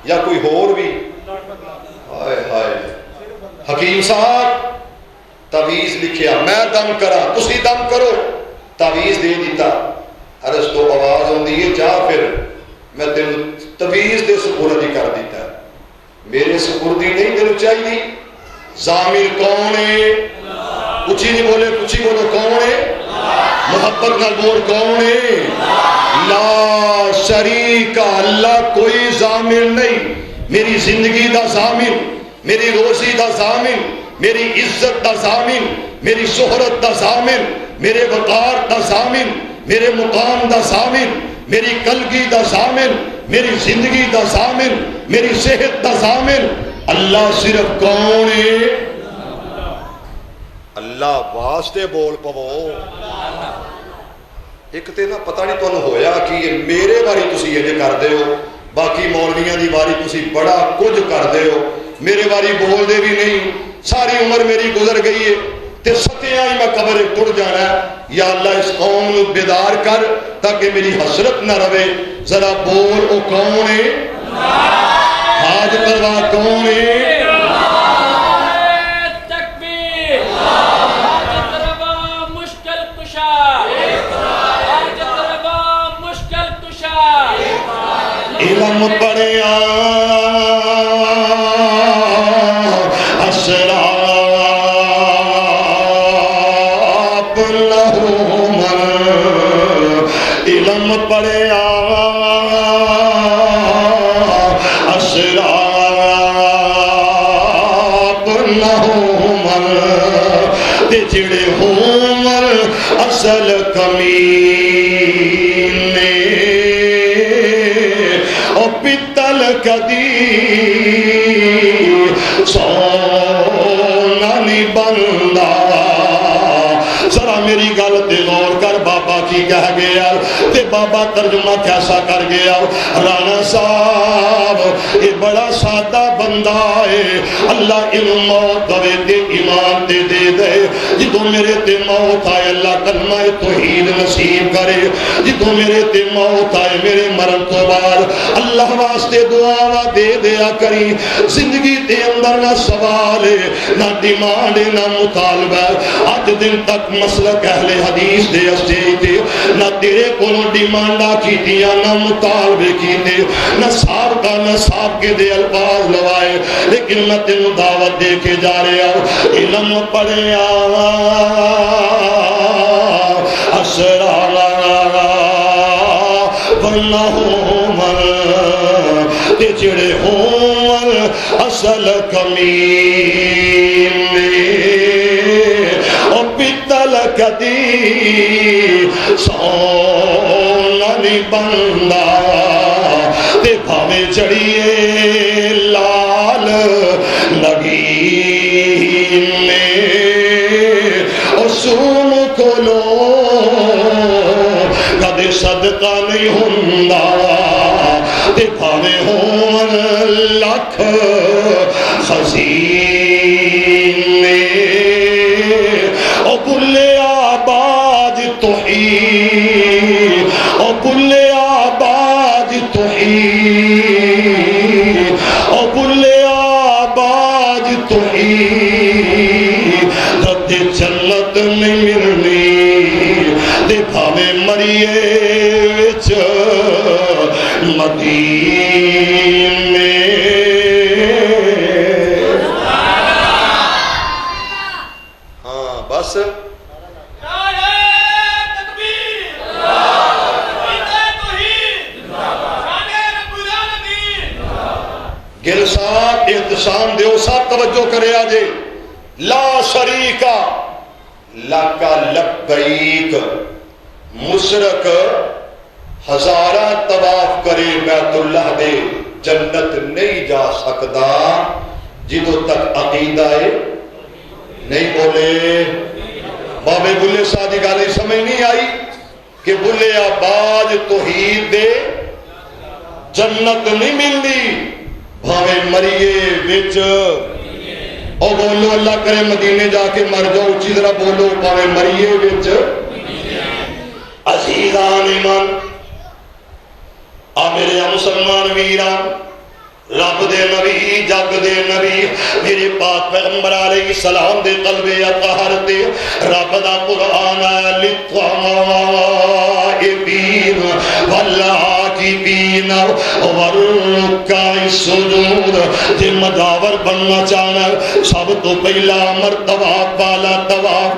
یا کوئی اور بھی؟ ہائے ہائے. حکیم صاحب تعویذ لکھیا میں دم کرا تسی دم کرو، تعویذ دے دیتا. عرض تو آواز ہوندی ہے جا پھر میں تینوں تعویذ دے سپرد ہی کر دیتا. میرے سپردی نہیں تینوں چاہیے. ضامن کون ہے؟ اچھی نہیں بولے، اچھی بولو کون ہے؟ محبت نال بول کون ہے؟ لا شریک اللہ، کوئی ضامن نہیں. میری زندگی دا ضامن، میری روزی دا ضامن، میری عزت دا ضامن، میری شہرت دا ضامن، میرے وقار دا ضامن، میرے مقام دا ضامن، میری کلگی دا ضامن، میری زندگی دا ضامن، میری صحت دا ضامن اللہ صرف کون ہے؟ اللہ واسطے بول پو. ایک تے نا پتہ نہیں تمہیں ہویا کہ یہ میرے باری تسی یہ کر دے ہو، باقی مولویاں دی باری تسی بڑا کچھ کر دے ہو، میرے باری بول دے بھی نہیں. ساری عمر میری گزر گئی ہے تے ستیاں ہی میں قبر ٹر جانا ہے. یا اللہ اس قوم نو بیدار کر تاکہ میری حسرت نہ رہے. ذرا بول او کون ہے؟ حاج پرواہ کون ہے؟ علم پڑھیا اسراب لہو من، علم پڑھیا اسراب لہو من، تے جڑے ہومر اصل کمین پتل کدی سونا نہیں بندا. ذرا میری گل تے غور کر. بابا کی کہہ گیا تے بابا ترجمہ کیسا کر گیا؟ رانا صاحب یہ بڑا سادہ بندہ ہے. اللہ علم موت دوے تے ایمان تے دے دے. جدوں میرے تے موت آئے اللہ کلمہ توحید نصیب کرے. جدوں میرے تے موت آئے میرے مرن تو بعد اللہ واسطے دعاواں دے دیا کری. زندگی تے اندر نہ سوال ہے نہ ڈیمانڈ ہے نہ مطالبہ. آج دن تک مسلک اہل حدیث دے اسٹیج نہ تیرے کولوں ڈیمانڈا کیتیاں نہ مطالبے کیتے نہ سابقہ نہ سابقے دے الفاظ لوائے. لیکن میں تینوں دعوت دے کے جا رہا ہوں. علم پڑھیا اسرار ورنہ ہومر تے جڑے ہومر اصل کمین او پتل کدی سونا نہیں بندا. تے بھاوے چڑھیے لال لگی سون کولو کدے صدقہ نہیں ہوندا. تے بھاوے ہون لکھ خزینے او بلے آباد توحید او بلے آباد توحید او بلے آباد توحید رد جنت نہیں ملنی. دے بھاوے مریے وچ مدینے. ہاں بس گل صاحب احتشام دیو صاحب توجہ کرے آجے. لا شریکہ لکا لبیک. مشرک ہزارہ طواف کرے بیت اللہ دے جنت نہیں جا سکتا جدوں تک عقیدہ ہے نہیں بولے بابے بلے شاہ دی گل سمجھ نہیں آئی کہ بلے باج توحید دے جنت نہیں ملتی بھاوے مریے وچ او بولو اللہ کرے مدینے جا کے مر جاؤ اچھی طرح بولو بھاوے مریے وچ عزیزان ایمان آ میرے مسلمان ویران رب دے نبی جگ دے نبی میرے پاک پیغمبر علیہ السلام دے قلب اطہر تے رب دا قرآن للطائبین والعاکفین والرکع السجود جے مجاور بننا چاہنا سب تو پہلا مرتبہ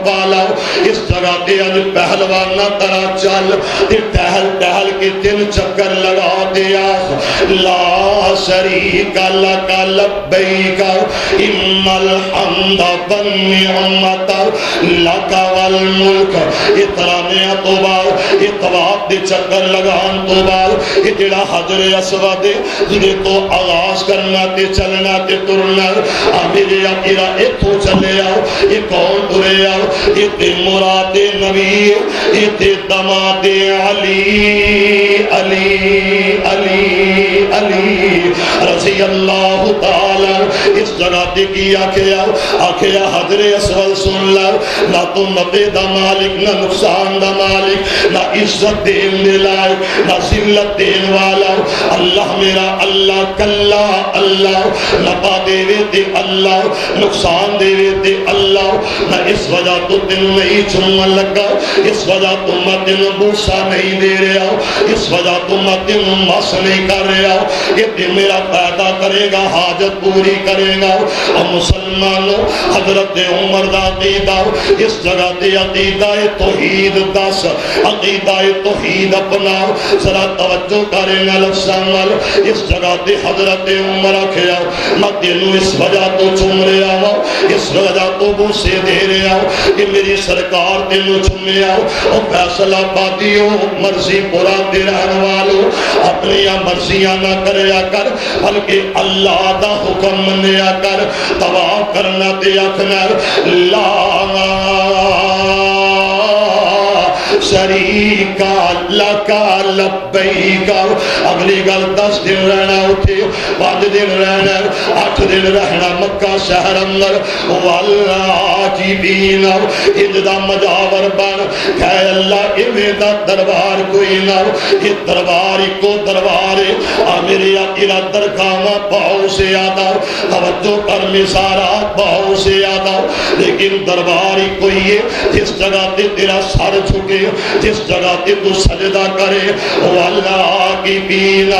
بالا اس جگہ تے اج پہلوانا طرح چل تے ٹہل کے 3 چکر لگا دیا لا شریک لک لبیک ان الحمد والنعمت لک والملک اترانے تو بعد اتواب دے چکر لگان تو بعد یہ جڑا حجر اسود جنہیں تو آغاز کرنا تے چلنا تے ترنا میرے اپیرا اتھو چلے آؤ یہ کون ترے آؤ یہ تے مراد نبی یہ تے دماد علی علی علی علی رضی اللہ تعالی اس جگہ تے کی آکھیا حضر اسود سن لو نہ تو نبی دا مالک نہ نقصان دا مالک نہ عزت دین دے لائق نہ ذلت دین والا اللہ میرا اللہ کلا اللہ نفع دے تے اللہ نقصان دے تے اللہ نہ اس وجہ تو دل نہیں چومن لگا اس وجہ تو میں دل بوسا نہیں دے رہا اس وجہ تو میں دل مس نہیں کر رہا یہ دل میرا پیدا کرے گا حاجت پوری کرے گا اور مسلمانوں حضرت عمر دا عقیدہ اس جگہ تے عقیدہ توحید دس عقیدہ توحید اپنا ذرا توجہ کریں گا لفظاں اس جگہ تے حضرت عمر آکھیا میں تینوں اس وجہ تو چوم رہا ہوں اس وجہ تو بوسے دے رہا ہوں کہ میری سرکار تینوں چومیا اور فیصلہ بادیو مرضی پورا دے رہن والو اپنی مرضیاں نہ کریا کر بلکہ اللہ دا حکم منیا کر طواف کرنا تے آکھنا لا شریکا لکا لبیکا اگلی گل 10 دن رہنا اٹھے 5 دن رہنا 8 دن رہنا مکہ شہر اندر والعاکفین اجدا مجاور بن کہ اللہ ایویں دا دربار کوئی نہ یہ دربار کو دربار میرے اکیلا درگاہاں بہت سے آدھا توجہ کر مثارات بہت سے آدھا لیکن دربار ہی کوئی ہے جس جگہ تے تیرا سر جھکے جس جگہ تے تو سجدہ کرے والعاکفین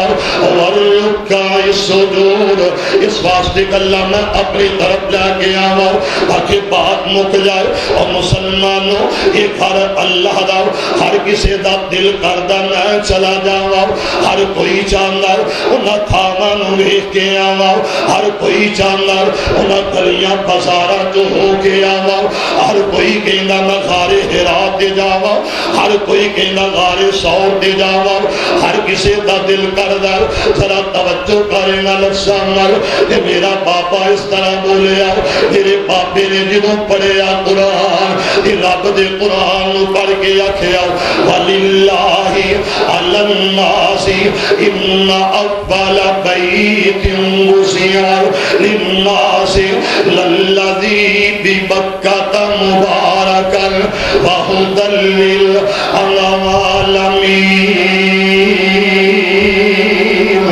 والرکع السجود اس واسطے کہ اللہ میں اپنی طرف لے کے آواں تاکہ بات مک جائے اور مسلمانوں یہ گھر اللہ دا ہر کسی دا دل کردہ میں چلا جاواں ہر کوئی چاندر انہاں تھاواں نوں ویکھ کے آواں ہر کوئی چاندر انہاں گلیاں بازاراں جو ہو کے آواں ہر کوئی کہندا میں غار حرا تے جاواں ہر کوئی کہنا غار سور دے جاواں ہر کسی دا دل کردہ ذرا توجہ کرے نہ لفظاں کہ میرا پاپا اس طرح بولیا میرے پاپے نے جدوں پڑھیا قرآن رب دے قرآن پڑھ کے آکھیا وللہ علی الناس ان اول بیت وسع للناس للذی ببکۃ مبارکا وہدی للعالمین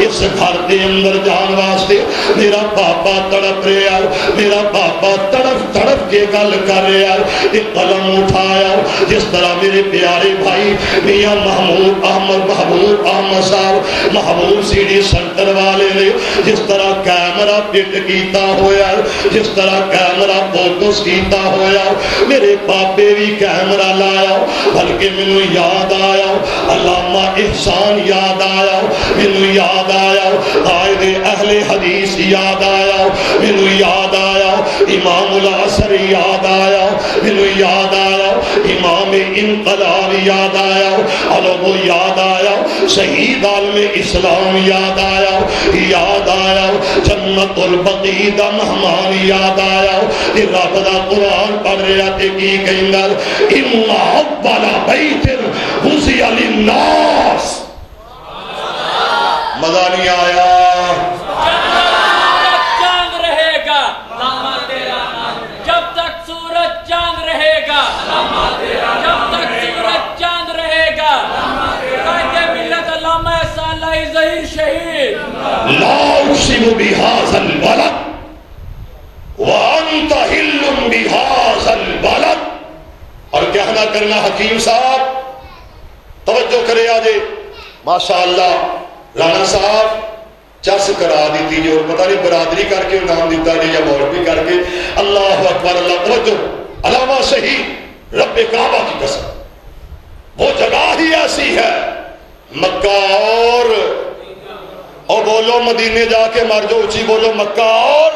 اس گھر دے اندر جان واسطے میرا پاپا تڑپ رہا میرا پاپا تڑپ کے گل کر رہا ایک قلم اٹھایا جس طرح میرے پیارے بھائی میاں محمود احمد صاحب محبوب سی ڈی سینٹر والے نے جس طرح کیمرہ فٹ کیتا ہویا جس طرح کیمرہ فوکس کیتا ہویا میرے پاپے بھی کیمرہ لایا بلکہ مینوں یاد آیا علامہ احسان یاد آیا مینوں یاد آیا قائد اہل حدیث یاد آیا، مینوں یاد آیا امام العصر یاد آیا، مینوں یاد آیا امام انقلاب یاد آیا، علم یاد آیا، شہید عالم اسلام یاد آیا، یاد آیا جنت البقیع دا مہمان یاد آیا، کہ رب دا قرآن پڑھ رہا تے کی کہندا ان اول بیت وضع للناس، مزہ نہیں آیا؟ چاند رہے گا جب تک سورج چاند رہے گا، جب تک سورج چاند رہے گا، قائد ملت علامہ احسان اللہ ظہیر شہید لا اقسم بهذا البلد وانت حل بهذا البلد۔ اور کہنا کرنا حکیم صاحب توجہ کرے آجے، ماشاءاللہ رانا صاحب چس کرا دیتی جو پتہ نہیں برادری کر کے نام دیتا ہے یا مولوی کر کے، اللہ اکبر اللہ، توجہ علامہ شہید رب کعبہ کی قسم وہ جگہ ہی ایسی ہے، مکہ اور بولو مدینے جا کے مر جو اچھی بولو مکہ اور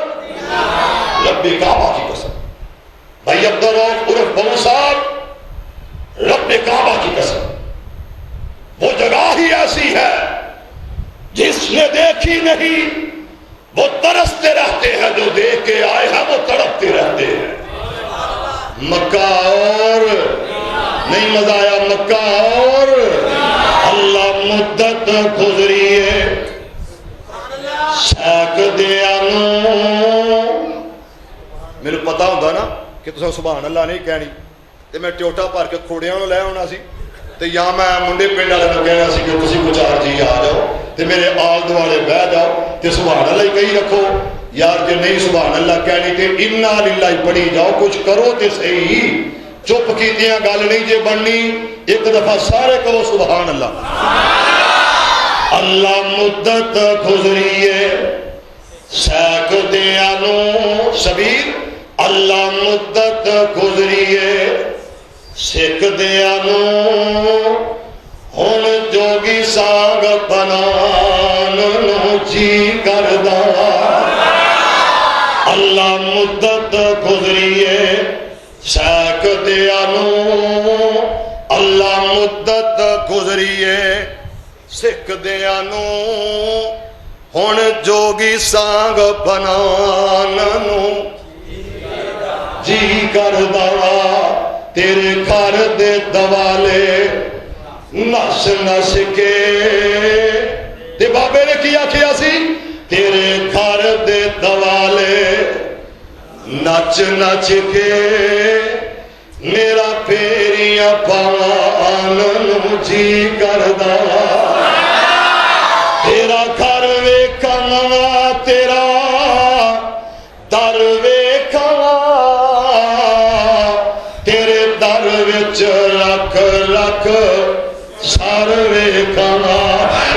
رب کعبہ کی قسم، بھائی عبدالرؤف عرف بہو صاحب رب کعبہ کی قسم وہ جگہ ہی ایسی ہے جس نے دیکھی نہیں وہ ترستے رہتے ہیں، جو دیکھ کے آئے ہیں وہ تڑپتے رہتے ہیں۔ مکہ اور نہیں مزہ آیا، مکہ اور اللہ مدت گزری ہے سیک دیا نو، میرے پتا ہوتا نا کہ تساں سبحان اللہ نہیں کہنی تے میں ٹیوٹا بھر کے کھوڑیاں نوں لے آنا سی تے یا میں منڈے پنڈ والے نوں کہنا سی کہ تسی کو چار جی آ جاؤ تے میرے آل دوالے بہ جاؤ تے سبحان اللہ ہی کہی رکھو، یار جے نہیں سبحان اللہ کہنی تے انا للہ پڑھی جاؤ، کچھ کرو تے صحیح، چپ کیتیاں گل نہیں جے بننی، ایک دفعہ سارے کہو سبحان اللہ۔ اللہ مدت گزریے سیک دیا نو شبیر، اللہ مدت گزریے سکھ دیا نو، ہن جوگی سانگ بنان نو جی کردا، اللہ مدت گزریے سیک دیا نو، اللہ مدت گزریے سکھ دیا نو، ہن جوگی سانگ بنان نو جی کردا، تیرے گھر دے دوالے نس نس کے، تے بابے نے کیا کیا سی، تیرے گھر دے دوالے نچ نچ کے میرا پیریاں پان نو جی کردا، تیرا گھر ویکھاں تیرا در ویکھاں، تیرے در وچ لکھ لکھ سر ویکھاں،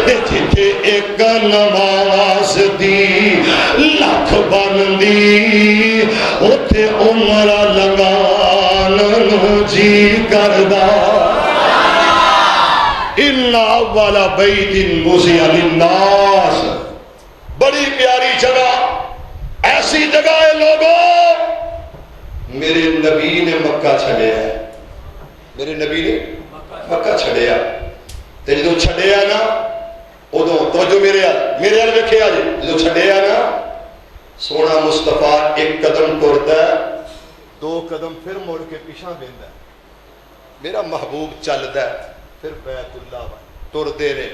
جتھے ایک نماز دی لکھ بندی اوتھے عمر لگان نو جی کردا، ان اول بیت وضع للناس، بڑی پیاری جگہ، ایسی جگہ ہے لوگوں، میرے نبی نے مکہ چھڑیا ہے، میرے نبی نے مکہ چھڑیا، تے جدوں چھڑیا نا ادوں توجہ میرے حال ویکھیا جی، جدوں چھڑیا نا سونا مصطفیٰ ایک قدم ٹردا ہے، دو قدم پھر مڑ کے پیچھے بہندا ہے، میرا محبوب چلدا ہے، پھر بیت اللہ وال ٹردے نے،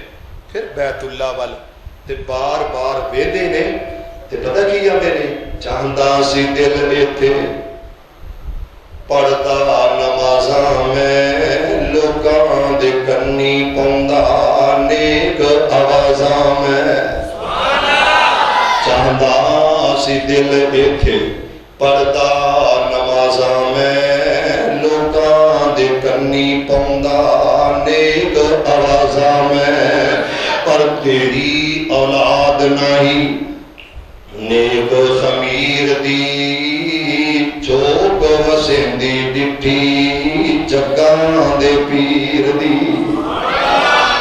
پھر بیت اللہ وال تے بار بار ویندے نے، تے پتہ کی آندے نے، چاہندا سی دل ایتھے پڑھدا نمازاں میں لوکاں دے کنی پوندا نیک آوازاں میں، چاہندا سی دل ایتھے پڑھدا نمازاں میں لوکاں دے کنی پوندا نیک آوازاں میں، پر تیری اولاد نہیں نیک خمیر دی چوک وسیندی ڈٹھی جگاں دے پیر دی،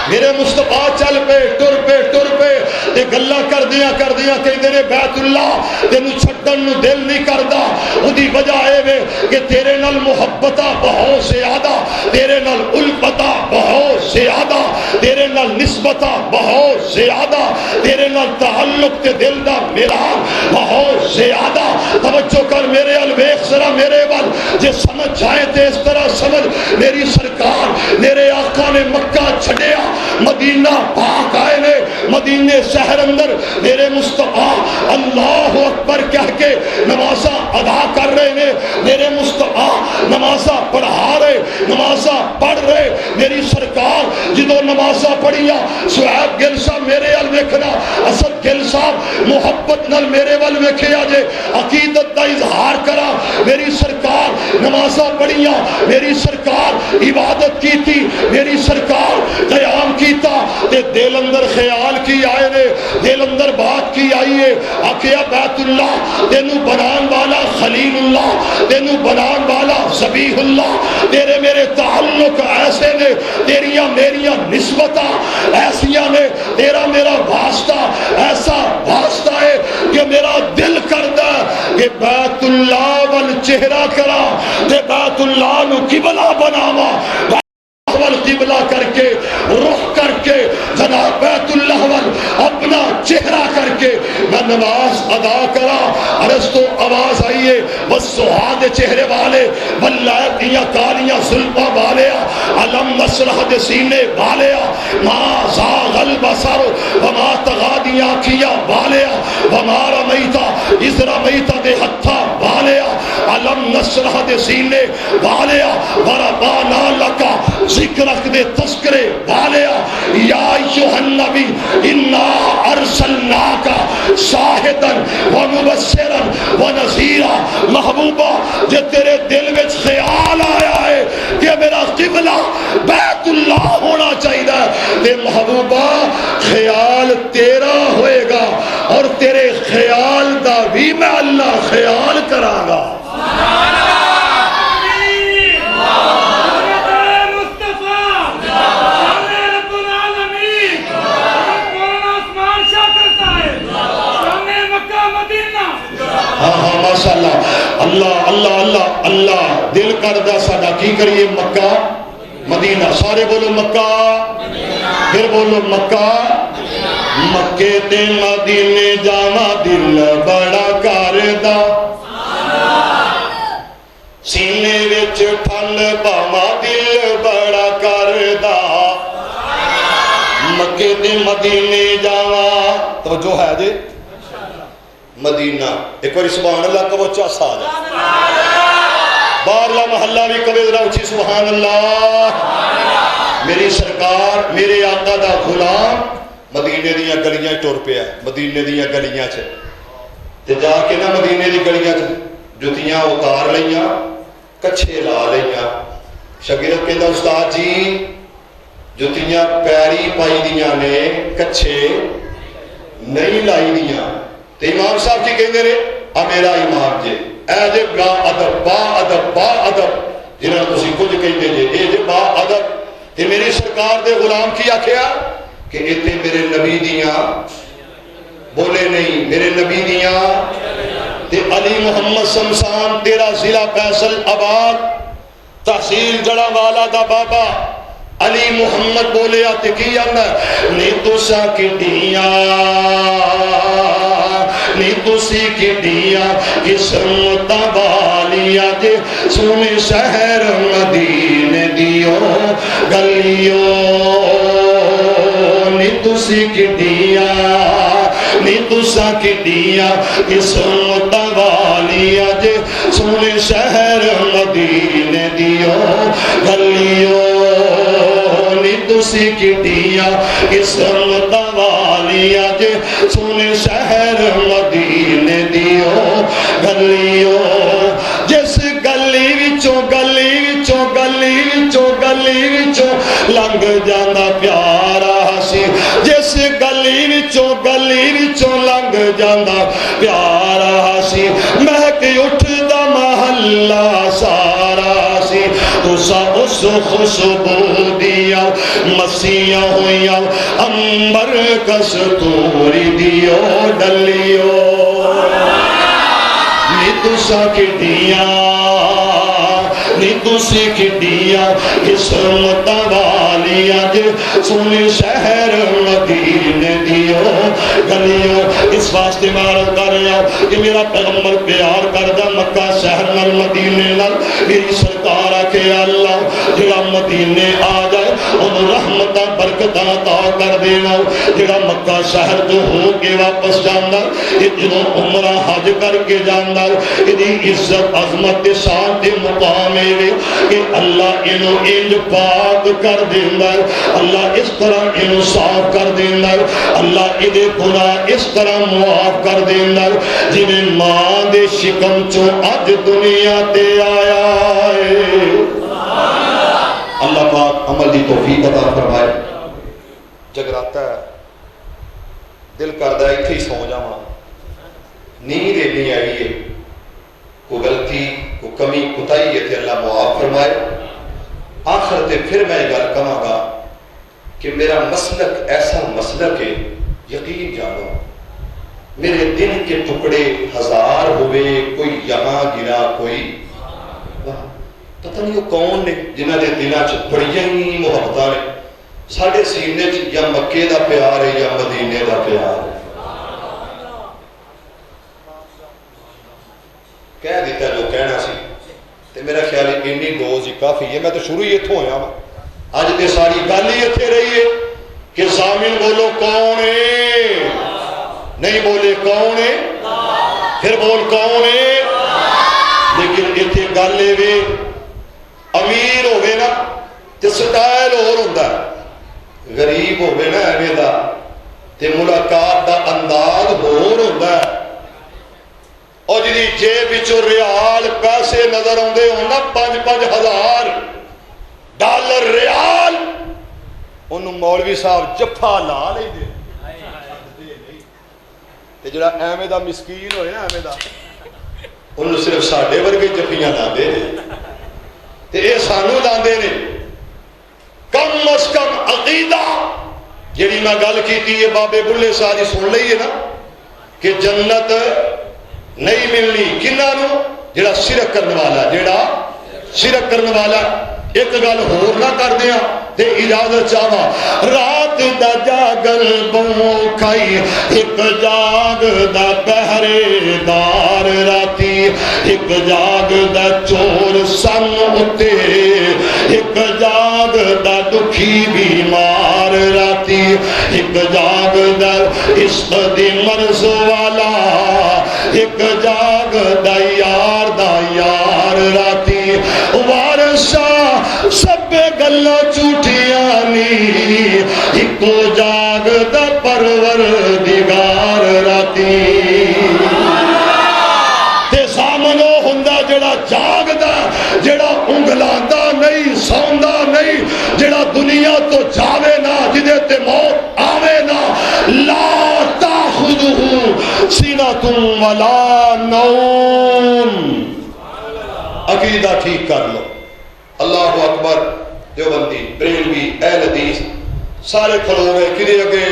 میرے مصطفیٰ چل پے ٹر پے ٹر پے، ایک گلا کردیاں کہندے نے بیت اللہ تینوں چھڈن نو دل نہیں کردا، اودی وجہ اے وے کہ تیرے نال محبتاں بہت زیادہ، تیرے نال الفتاں بہت زیادہ، تیرے نال نسبتاں بہت زیادہ، تیرے نال تعلق تے دل دا ملان بہت زیادہ۔ توجہ کر میرے ال ویکھ ذرا میرے ول، جے سمجھ جائے تے اس طرح سمجھ، میری سرکار میرے آقا نے مکہ چھڈیا، مدینہ پاک آئے نے، مدینے شہر اندر میرے مصطفیٰ اللہ اکبر کہہ کے نمازاں ادا کر رہے نے، میرے مصطفیٰ نمازاں پڑھا رہے، نمازاں پڑھ رہے، میری سرکار جدو نمازاں پڑھیاں، سہیب گل صاحب میرے ال ویکھنا، اسد گل صاحب محبت نال میرے ول ویکھیا جے، عقیدت دا اظہار کرا، میری سرکار نمازاں پڑھیاں، میری سرکار عبادت کی تھی، میری سرکار قیام کیتا، تے دل اندر خیال کی آئے نے، دل اندر بات کی آئی ہے، آکھیا بیت اللہ تینوں بنان والا خلیل اللہ، تینوں بنان والا ذبیح اللہ، تیرے میرے تعلق ایسے نے، تیریاں میریاں نسبتاں ایسیاں نے، تیرا میرا واسطہ ایسا واسطہ ہے کہ میرا دل کردا کہ بیت اللہ ول چہرہ کرا تے بیت اللہ نو قبلہ بناواں، قبلہ کر کے رخ کر کے جناب بیت اللہ ول اپنا چہرہ کر کے میں نماز ادا کرا۔ عرض تو آواز آئیے بس سہاد چہرے والے، واللہ دیاں کالیاں زلفاں والیا، علم نصرہ دے سینے والیا، ما زاغ البصر وما طغى دیاں آنکھیاں والیا، وما رمیتا اذ رمیتا دے ہتھاں والیا، علم نصرہ دے سینے والیا، ورفعنا لکا ذکرک دے تذکرے والیا، یا ایھا النبی انا ارسلناک شاہدا ومبشرا ونذیرا۔ محبوبہ جے تیرے دل وچ خیال آیا ہے کہ میرا قبلہ بیت اللہ ہونا چاہیے، تے محبوبہ خیال تیرا ہوئے گا اور تیرے خیال دا بھی میں اللہ خیال کراں گا۔ ہاں ماشاءاللہ، اللہ اللہ اللہ اللہ، دل کردہ ساڈا کی کریے مکہ مدینہ، سارے بولو مکہ، پھر بولو مکہ، مکے تے مدینے جاواں دل بڑا کردا، سینے وچ ٹھنڈ پاواں دل بڑا کردا، مکے تے مدینے جاواں، توجہ ہے جی مدینہ، ایک بار سبحان اللہ کا بچہ سا جائے، بارلا محلہ بھی کبھی ذرا اچھی سبحان اللہ۔ میری سرکار میرے آقا دا غلام مدینے دیاں گلیاں ٹر پیا، مدینے دیاں گلیاں چھے تے جا کے نا مدینے دی گلیاں چھے جتیاں اتار لیاں، کچھے لا لیاں، شاگرد کہندا استاد جی جتیاں پیری پائی دیاں نے کچھے نہیں لائی دیاں، تے امام صاحب کی کہندے نے آ میرا امام جے اے جے با ادب با ادب با ادب جنہاں تسی کچھ کہندے جے اے جے با ادب، تے میری سرکار دے غلام کی آکھیا کہ ایتھے میرے نبی دیاں بولے نہیں، میرے نبی دیاں تے علی محمد شمسان تیرا ضلع فیصل آباد تحصیل جڑا والا دا بابا علی محمد بولے آتے کی آنا نی تسا کی ڈیاں نی تسی کی ڈیاں قسمت والیا جے سونے شہر مدینے دیو گلیوں نی تسی کی ڈیاں نی تسا کی ڈیاں قسمت والیا جے سونے شہر مدینے دیو گلیوں تسی کی ڈیاں قسمت والیا جے سونے شہر مدینے دیو گلیوں جس گلی وچوں گلی وچوں گلی وچوں گلی وچوں لنگ جانا پیارا سی جس گلی وچوں گلی وچوں لنگ جانا پیارا سی مہک اٹھدا محلہ سارا سی تسا اس خوشبو دیا مسیح ہویا امبر کستوری دیو ڈلیو نی تسا کٹیا نی تسی کٹیا اس متوالی اج سونی شہر مدینے دیو گلیو اس واسطے مارد کر رہا کہ میرا پیغمبر پیار کردہ مکہ شہر نال مدینے نال میری سرکار آکے اللہ جڑا مدینے آ جائے ان رحمتہ برکتہ عطا کر دینا جڑا مکہ شہر جو ہو کے واپس جاندہ جنہوں عمرہ حج کر کے جاندہ یہ عزت عظمت شان دے مقامے کہ اللہ انہوں انج پاک کر دینا اللہ اس طرح انہوں صاف کر دینا اللہ انہیں گناہ اس طرح معاف کر دینا جنہیں ماں دے شکم چو آج دنیا تے آیا ہے اللہ پاک عمل دی توفیق عطا فرمائے جگراتا ہے دل کردہ ایتھے ہی سو جاواں نیند نہیں آئی ہے کو غلطی کو کمی کوتاہی ہے تے اللہ معاف فرمائے آخر تے پھر میں گل کہاں گا کہ میرا مسلک ایسا مسلک ہے یقین جانو میرے دن کے ٹکڑے ہزار ہوئے کوئی یہاں گرا کوئی پتہ نہیں وہ کون نے جنہ دے دنہ بڑیاں ہی محبتاں نے ساڑھے سینے یا مکے دا پیار ہے یا مدینے دا پیار ہے کہہ دیتا جو کہنا سی تے میرا خیال ہے انہی دوز ہی کافی ہے میں تو شروع ہی اتھوں ہویا ہوں آج تے ساری گل ہی اتھے رہی ہے کہ زامن بولو کون ہے نہیں بولے کون ہے پھر بول کون ہے لیکن اتھے گل لے وے امیر ہوئے نا تے سٹائل اور ہوندہ ہے غریب ہوئے نا ایویں دا تے ملاقات دا انداز اور ہوندہ ہے اور جنہی جیب بچو ریال پیسے نظر ہوندے ہونا 5,000 ڈالر ریال انہوں مولوی صاحب جفا لا لے دے تے جڑا ایمے دا مسکین ہوئے نا ایمے دا انہوں صرف ساڑھے ورگے جفیاں لا دے تے اے سانو لا دے نے کم از کم عقیدہ جڑی میں گل کی تھی یہ بابے بلے ساری سن لئیے نا کہ جنت نہیں ملنی کنانو جڑا شرک کرنے والا جڑا شرک کرنے والا ایک گل ہور نہ کر دیا تے اجازت چاہوا رات دا جاگل بو کھائی ایک جاگ دا پہرے دار راتی ایک جاگ دا چور سن اتے ایک جاگ دا دکھی بیمار راتی ایک جاگ دا عشق دی مرض والا ایک جاگ دا یار راتی وارشا سب گلہ چوٹیاں نی ایکو جاگ دا پروردگار راتی تے سامنو ہندہ جڑا جاگ دا جڑا انگلاندہ نہیں سوندہ نہیں جڑا دنیا تو جاوے نا جدے تے موت آوے نا لا تاخذہ سینۃ ولا نوم عقیدہ ٹھیک کر لو اللہ اکبر دیوبندی بریلوی اہل حدیث سارے کھڑو گئے کدے اگے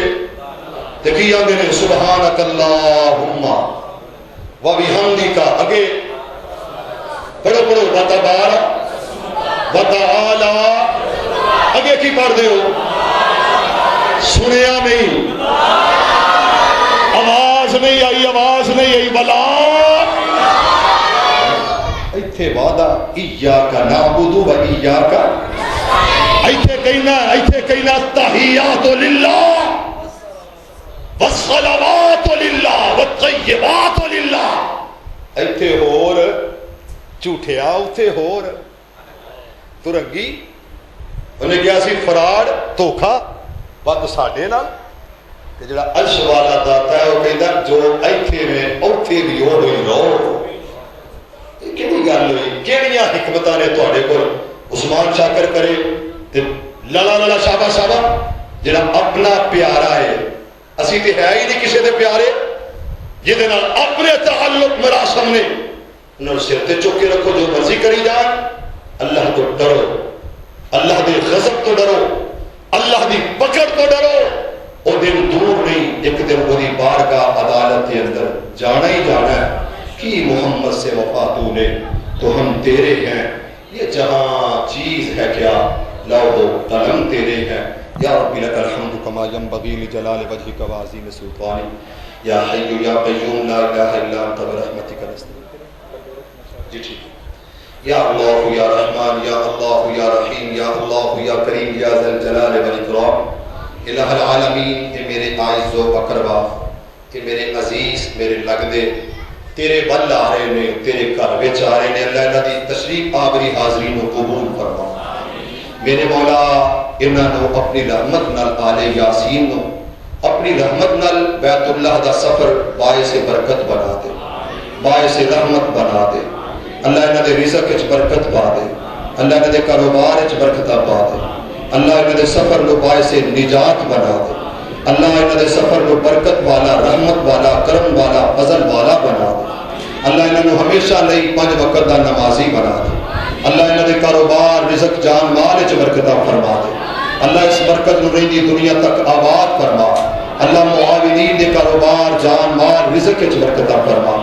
دیکھی آندے نے سبحانک اللہم و بحمدک اگے پڑھو پڑھو وتبارک وتعالی اگے کی پڑھ دے ہو سنیا نہیں آواز نہیں آئی بلا ایتھے وعدہ ایاکا نعبدو و ایاکا ایتھے کہنا تحیات للہ والصلوات للہ والطیبات للہ ایتھے ہور جھوٹیا اتھے ہور ترنگی انہیں کیا سی فراڈ دھوکھا بات ساڈے نال کہ جڑا عرش والا داتا ہے وہ کہتا جو ایتھے میں اوتھے بھی ہو ہوئی رہو کیڑی گل ہوئی کیڑیاں حکمتاں نے تواڈے کول عثمان شاکر کرے تے لالا شابا جڑا اپنا پیارا ہے اسی تے ہے ہی نہیں کسے دے پیارے جہدے نال اپنے تعلق مراسم نے انہوں سر تے چک کے رکھو جو مرضی کری جان اللہ تو ڈرو، اللہ دے غضب تو ڈرو، اللہ دی پکڑ تو ڈرو. وہ دن دور نہیں، ایک دن وہی بارگاہ عدالت کے اندر جانا ہی جانا ہے. کی محمد سے وفا تو نے تو ہم تیرے ہیں، یہ جہاں چیز ہے کیا لوح و قلم تیرے ہیں. یا رب لک الحمد کما ینبغی لجلال وجهک وعظیم سلطانک یا حی یا قیوم لا الہ الا انت برحمتک نستغیث. جی ٹھیک ہے. یا اللہ یا رحمان یا اللہ یا رحیم یا اللہ یا کریم یا ذی الجلال والاکرام. الہ العالمین، اے میرے اعز و اقربا، اے میرے عزیز، میرے لگدے تیرے بل آ رہے نے، تیرے گھر وچ آ رہے نے. اللہ انہاں دی تشریف آوری حاضرین کو قبول فرما. میرے مولا انہاں نو اپنی رحمت نال آل یاسین نو اپنی رحمت نال بیت اللہ دا سفر باعث برکت بنا دے، باعث رحمت بنا دے. اللہ انہاں دے رزق وچ برکت پا دے، اللہ انہاں دے کاروبار وچ برکت پا دے. اللہ انہاں دے سفر نو باعث نجات بنا دے. اللہ انہاں دے سفر نو برکت والا، رحمت والا، کرم والا، فضل والا بنا دے. اللہ انہاں نو ہمیشہ لئی 5 وقت دا نمازی بنا دے. اللہ انہاں دے کاروبار، رزق، جان مال وچ برکت فرما دے. اللہ اس برکت نو رہندی دنیا تک آباد فرما. اللہ معاونین دے کاروبار، جان مال، رزق وچ برکت فرما.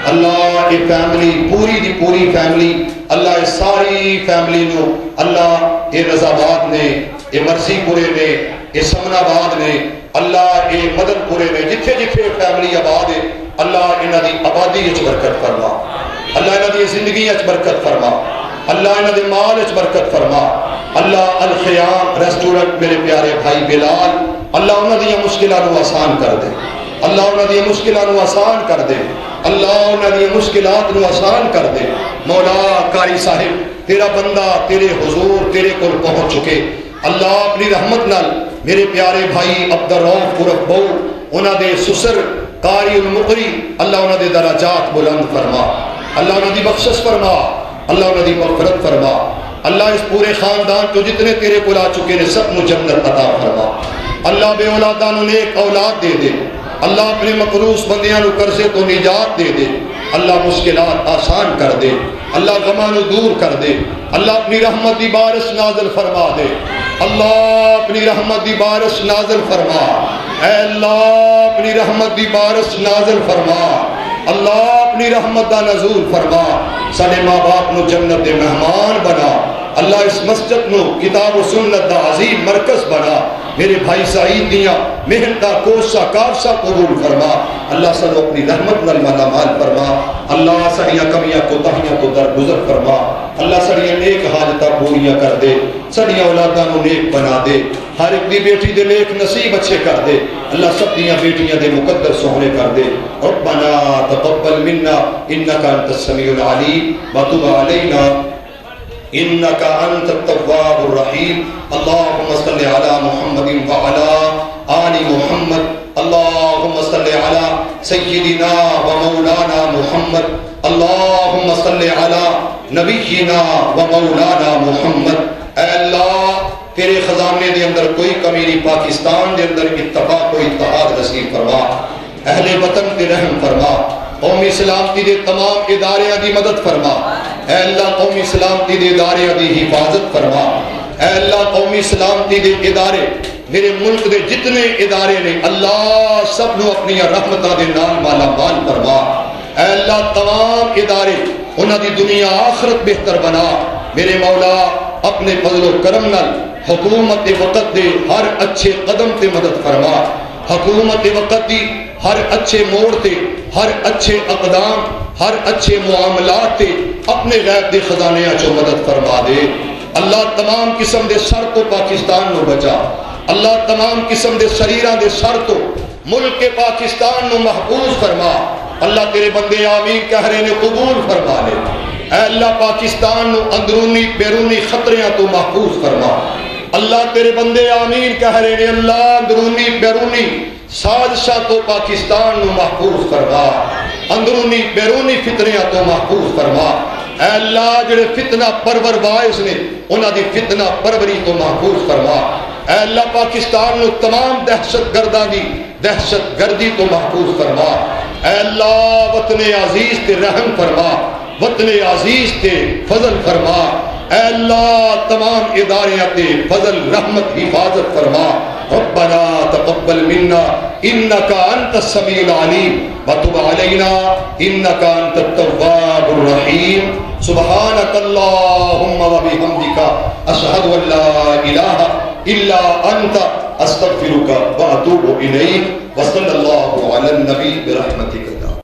اللہ یہ فیملی پوری دی پوری فیملی، اللہ اس ساری فیملی نو، اللہ یہ رضا آباد نے، یہ مرسی پورے نے، یہ سمن آباد نے، اللہ یہ مدن پورے نے، جتھے جتھے فیملی آباد ہے اللہ انہاں دی آبادی وچ برکت فرما. اللہ انہاں دی زندگی وچ برکت فرما. اللہ انہاں دے مال وچ برکت فرما. اللہ الخیام ریسٹورنٹ میرے پیارے بھائی بلال، اللہ انہاں دی مشکلات نو آسان کر دے. اللہ انہاں دی مشکلات نو آسان کر دے. اللہ انہاں دی مشکلات نو آسان کر دے. مولا قاری صاحب تیرا بندہ تیرے حضور تیرے کول پہنچ چکے. اللہ اپنی رحمت نال میرے پیارے بھائی عبدالرؤف عرف بہو انہاں دے سسر قاری المقری، اللہ انہاں دے درجات بلند فرما. اللہ انہاں دی بخشش فرما. اللہ انہاں دی مغفرت فرما. اللہ اس پورے خاندان کو جتنے تیرے کول آ چکے نے سب نو جنت عطا فرما. اللہ بے اولاداں نو نیک اولاد دے دے. اللہ اپنے مقروض بندیاں نو قرضے تو نجات دے دے. اللہ مشکلات آسان کر دے. اللہ غماں نو دور کر دے. اللہ اپنی رحمت دی بارش نازل فرما دے. اللہ اپنی رحمت دی بارش نازل فرما. اے اللہ اپنی رحمت دی بارش نازل فرما. اللہ اپنی رحمت دا نزول فرما. سارے ماں باپ نو جنت دے مہمان بنا. اللہ اس مسجد نو کتاب و سنت دا عظیم مرکز بنا. میرے بھائی سعید دیاں محنت کوشاں کارشاں قبول فرما. اللہ سنو اپنی رحمت نال مالا مال فرما. اللہ سڑیاں کمیاں کوتاہیاں کو درگزر فرما. اللہ سڑیاں نیک حالتاں پوریاں کر دے. سڑیاں اولاداں نو نیک بنا دے. ہر ایک دی بیٹی دے نیک نصیب اچھے کر دے. اللہ سب دیاں بیٹیاں دے مقدر سہرے کر دے. ربنا تقبل منا انک انت السمیع العلیم وتب علینا انك انت التواب الرحيم. اللهم صل على محمد وعلى آل محمد. اللهم صل على سيدنا ومولانا محمد. اللهم صل على نبينا ومولانا محمد. اے اللہ تیرے خزانے دے اندر کوئی کمی نہیں. پاکستان دے اندر اتفاق و اتحاد نصیب فرما. اہل وطن تے رحم فرما. قومی سلامتی دے تمام اداریاں دی مدد فرما. اے اللہ قومی سلامتی دے اداریاں دی حفاظت فرما. اے اللہ قومی سلامتی دے ادارے میرے ملک دے جتنے ادارے نے اللہ سب نو اپنی رحمتاں دے نال مالا مال فرما. اے اللہ تمام ادارے انہاں دی دنیا آخرت بہتر بنا. میرے مولا اپنے فضل و کرم نال حکومت وقت دے ہر اچھے قدم تے مدد فرما. حکومت وقت دی ہر اچھے موڑ تے ہر اچھے اقدام ہر اچھے معاملات تے اپنے غیب دے خزانیاں چو مدد فرما دے. اللہ تمام قسم دے شر تو پاکستان نو بچا. اللہ تمام قسم دے شریراں دے شر تو ملک کے پاکستان نو محفوظ فرما. اللہ تیرے بندے آمین کہہ رہے نے قبول فرما لے. اے اللہ پاکستان نو اندرونی بیرونی خطریاں تو محفوظ فرما. اللہ تیرے بندے آمین کہہ رہے نے اللہ اندرونی بیرونی سازشاں تو پاکستان نو محفوظ فرما. اندرونی بیرونی فتنیاں تو محفوظ فرما. اے اللہ جڑے فتنہ پرور باعث نے انہاں دی فتنہ پروری تو محفوظ فرما. اے اللہ پاکستان نو تمام دہشت گرداں دی دہشت گردی تو محفوظ فرما. اے اللہ وطن عزیز تے رحم فرما. وطن عزیز تے فضل فرما. اے اللہ تمام اداریاں تے فضل رحمت حفاظت فرما ربنا تقبل منا انك انت السميع العليم وتب علينا انك انت التواب الرحيم سبحانك اللهم وبحمدك اشهد ان لا اله الا انت استغفرك واتوب اليك وصلى الله على النبي برحمتك.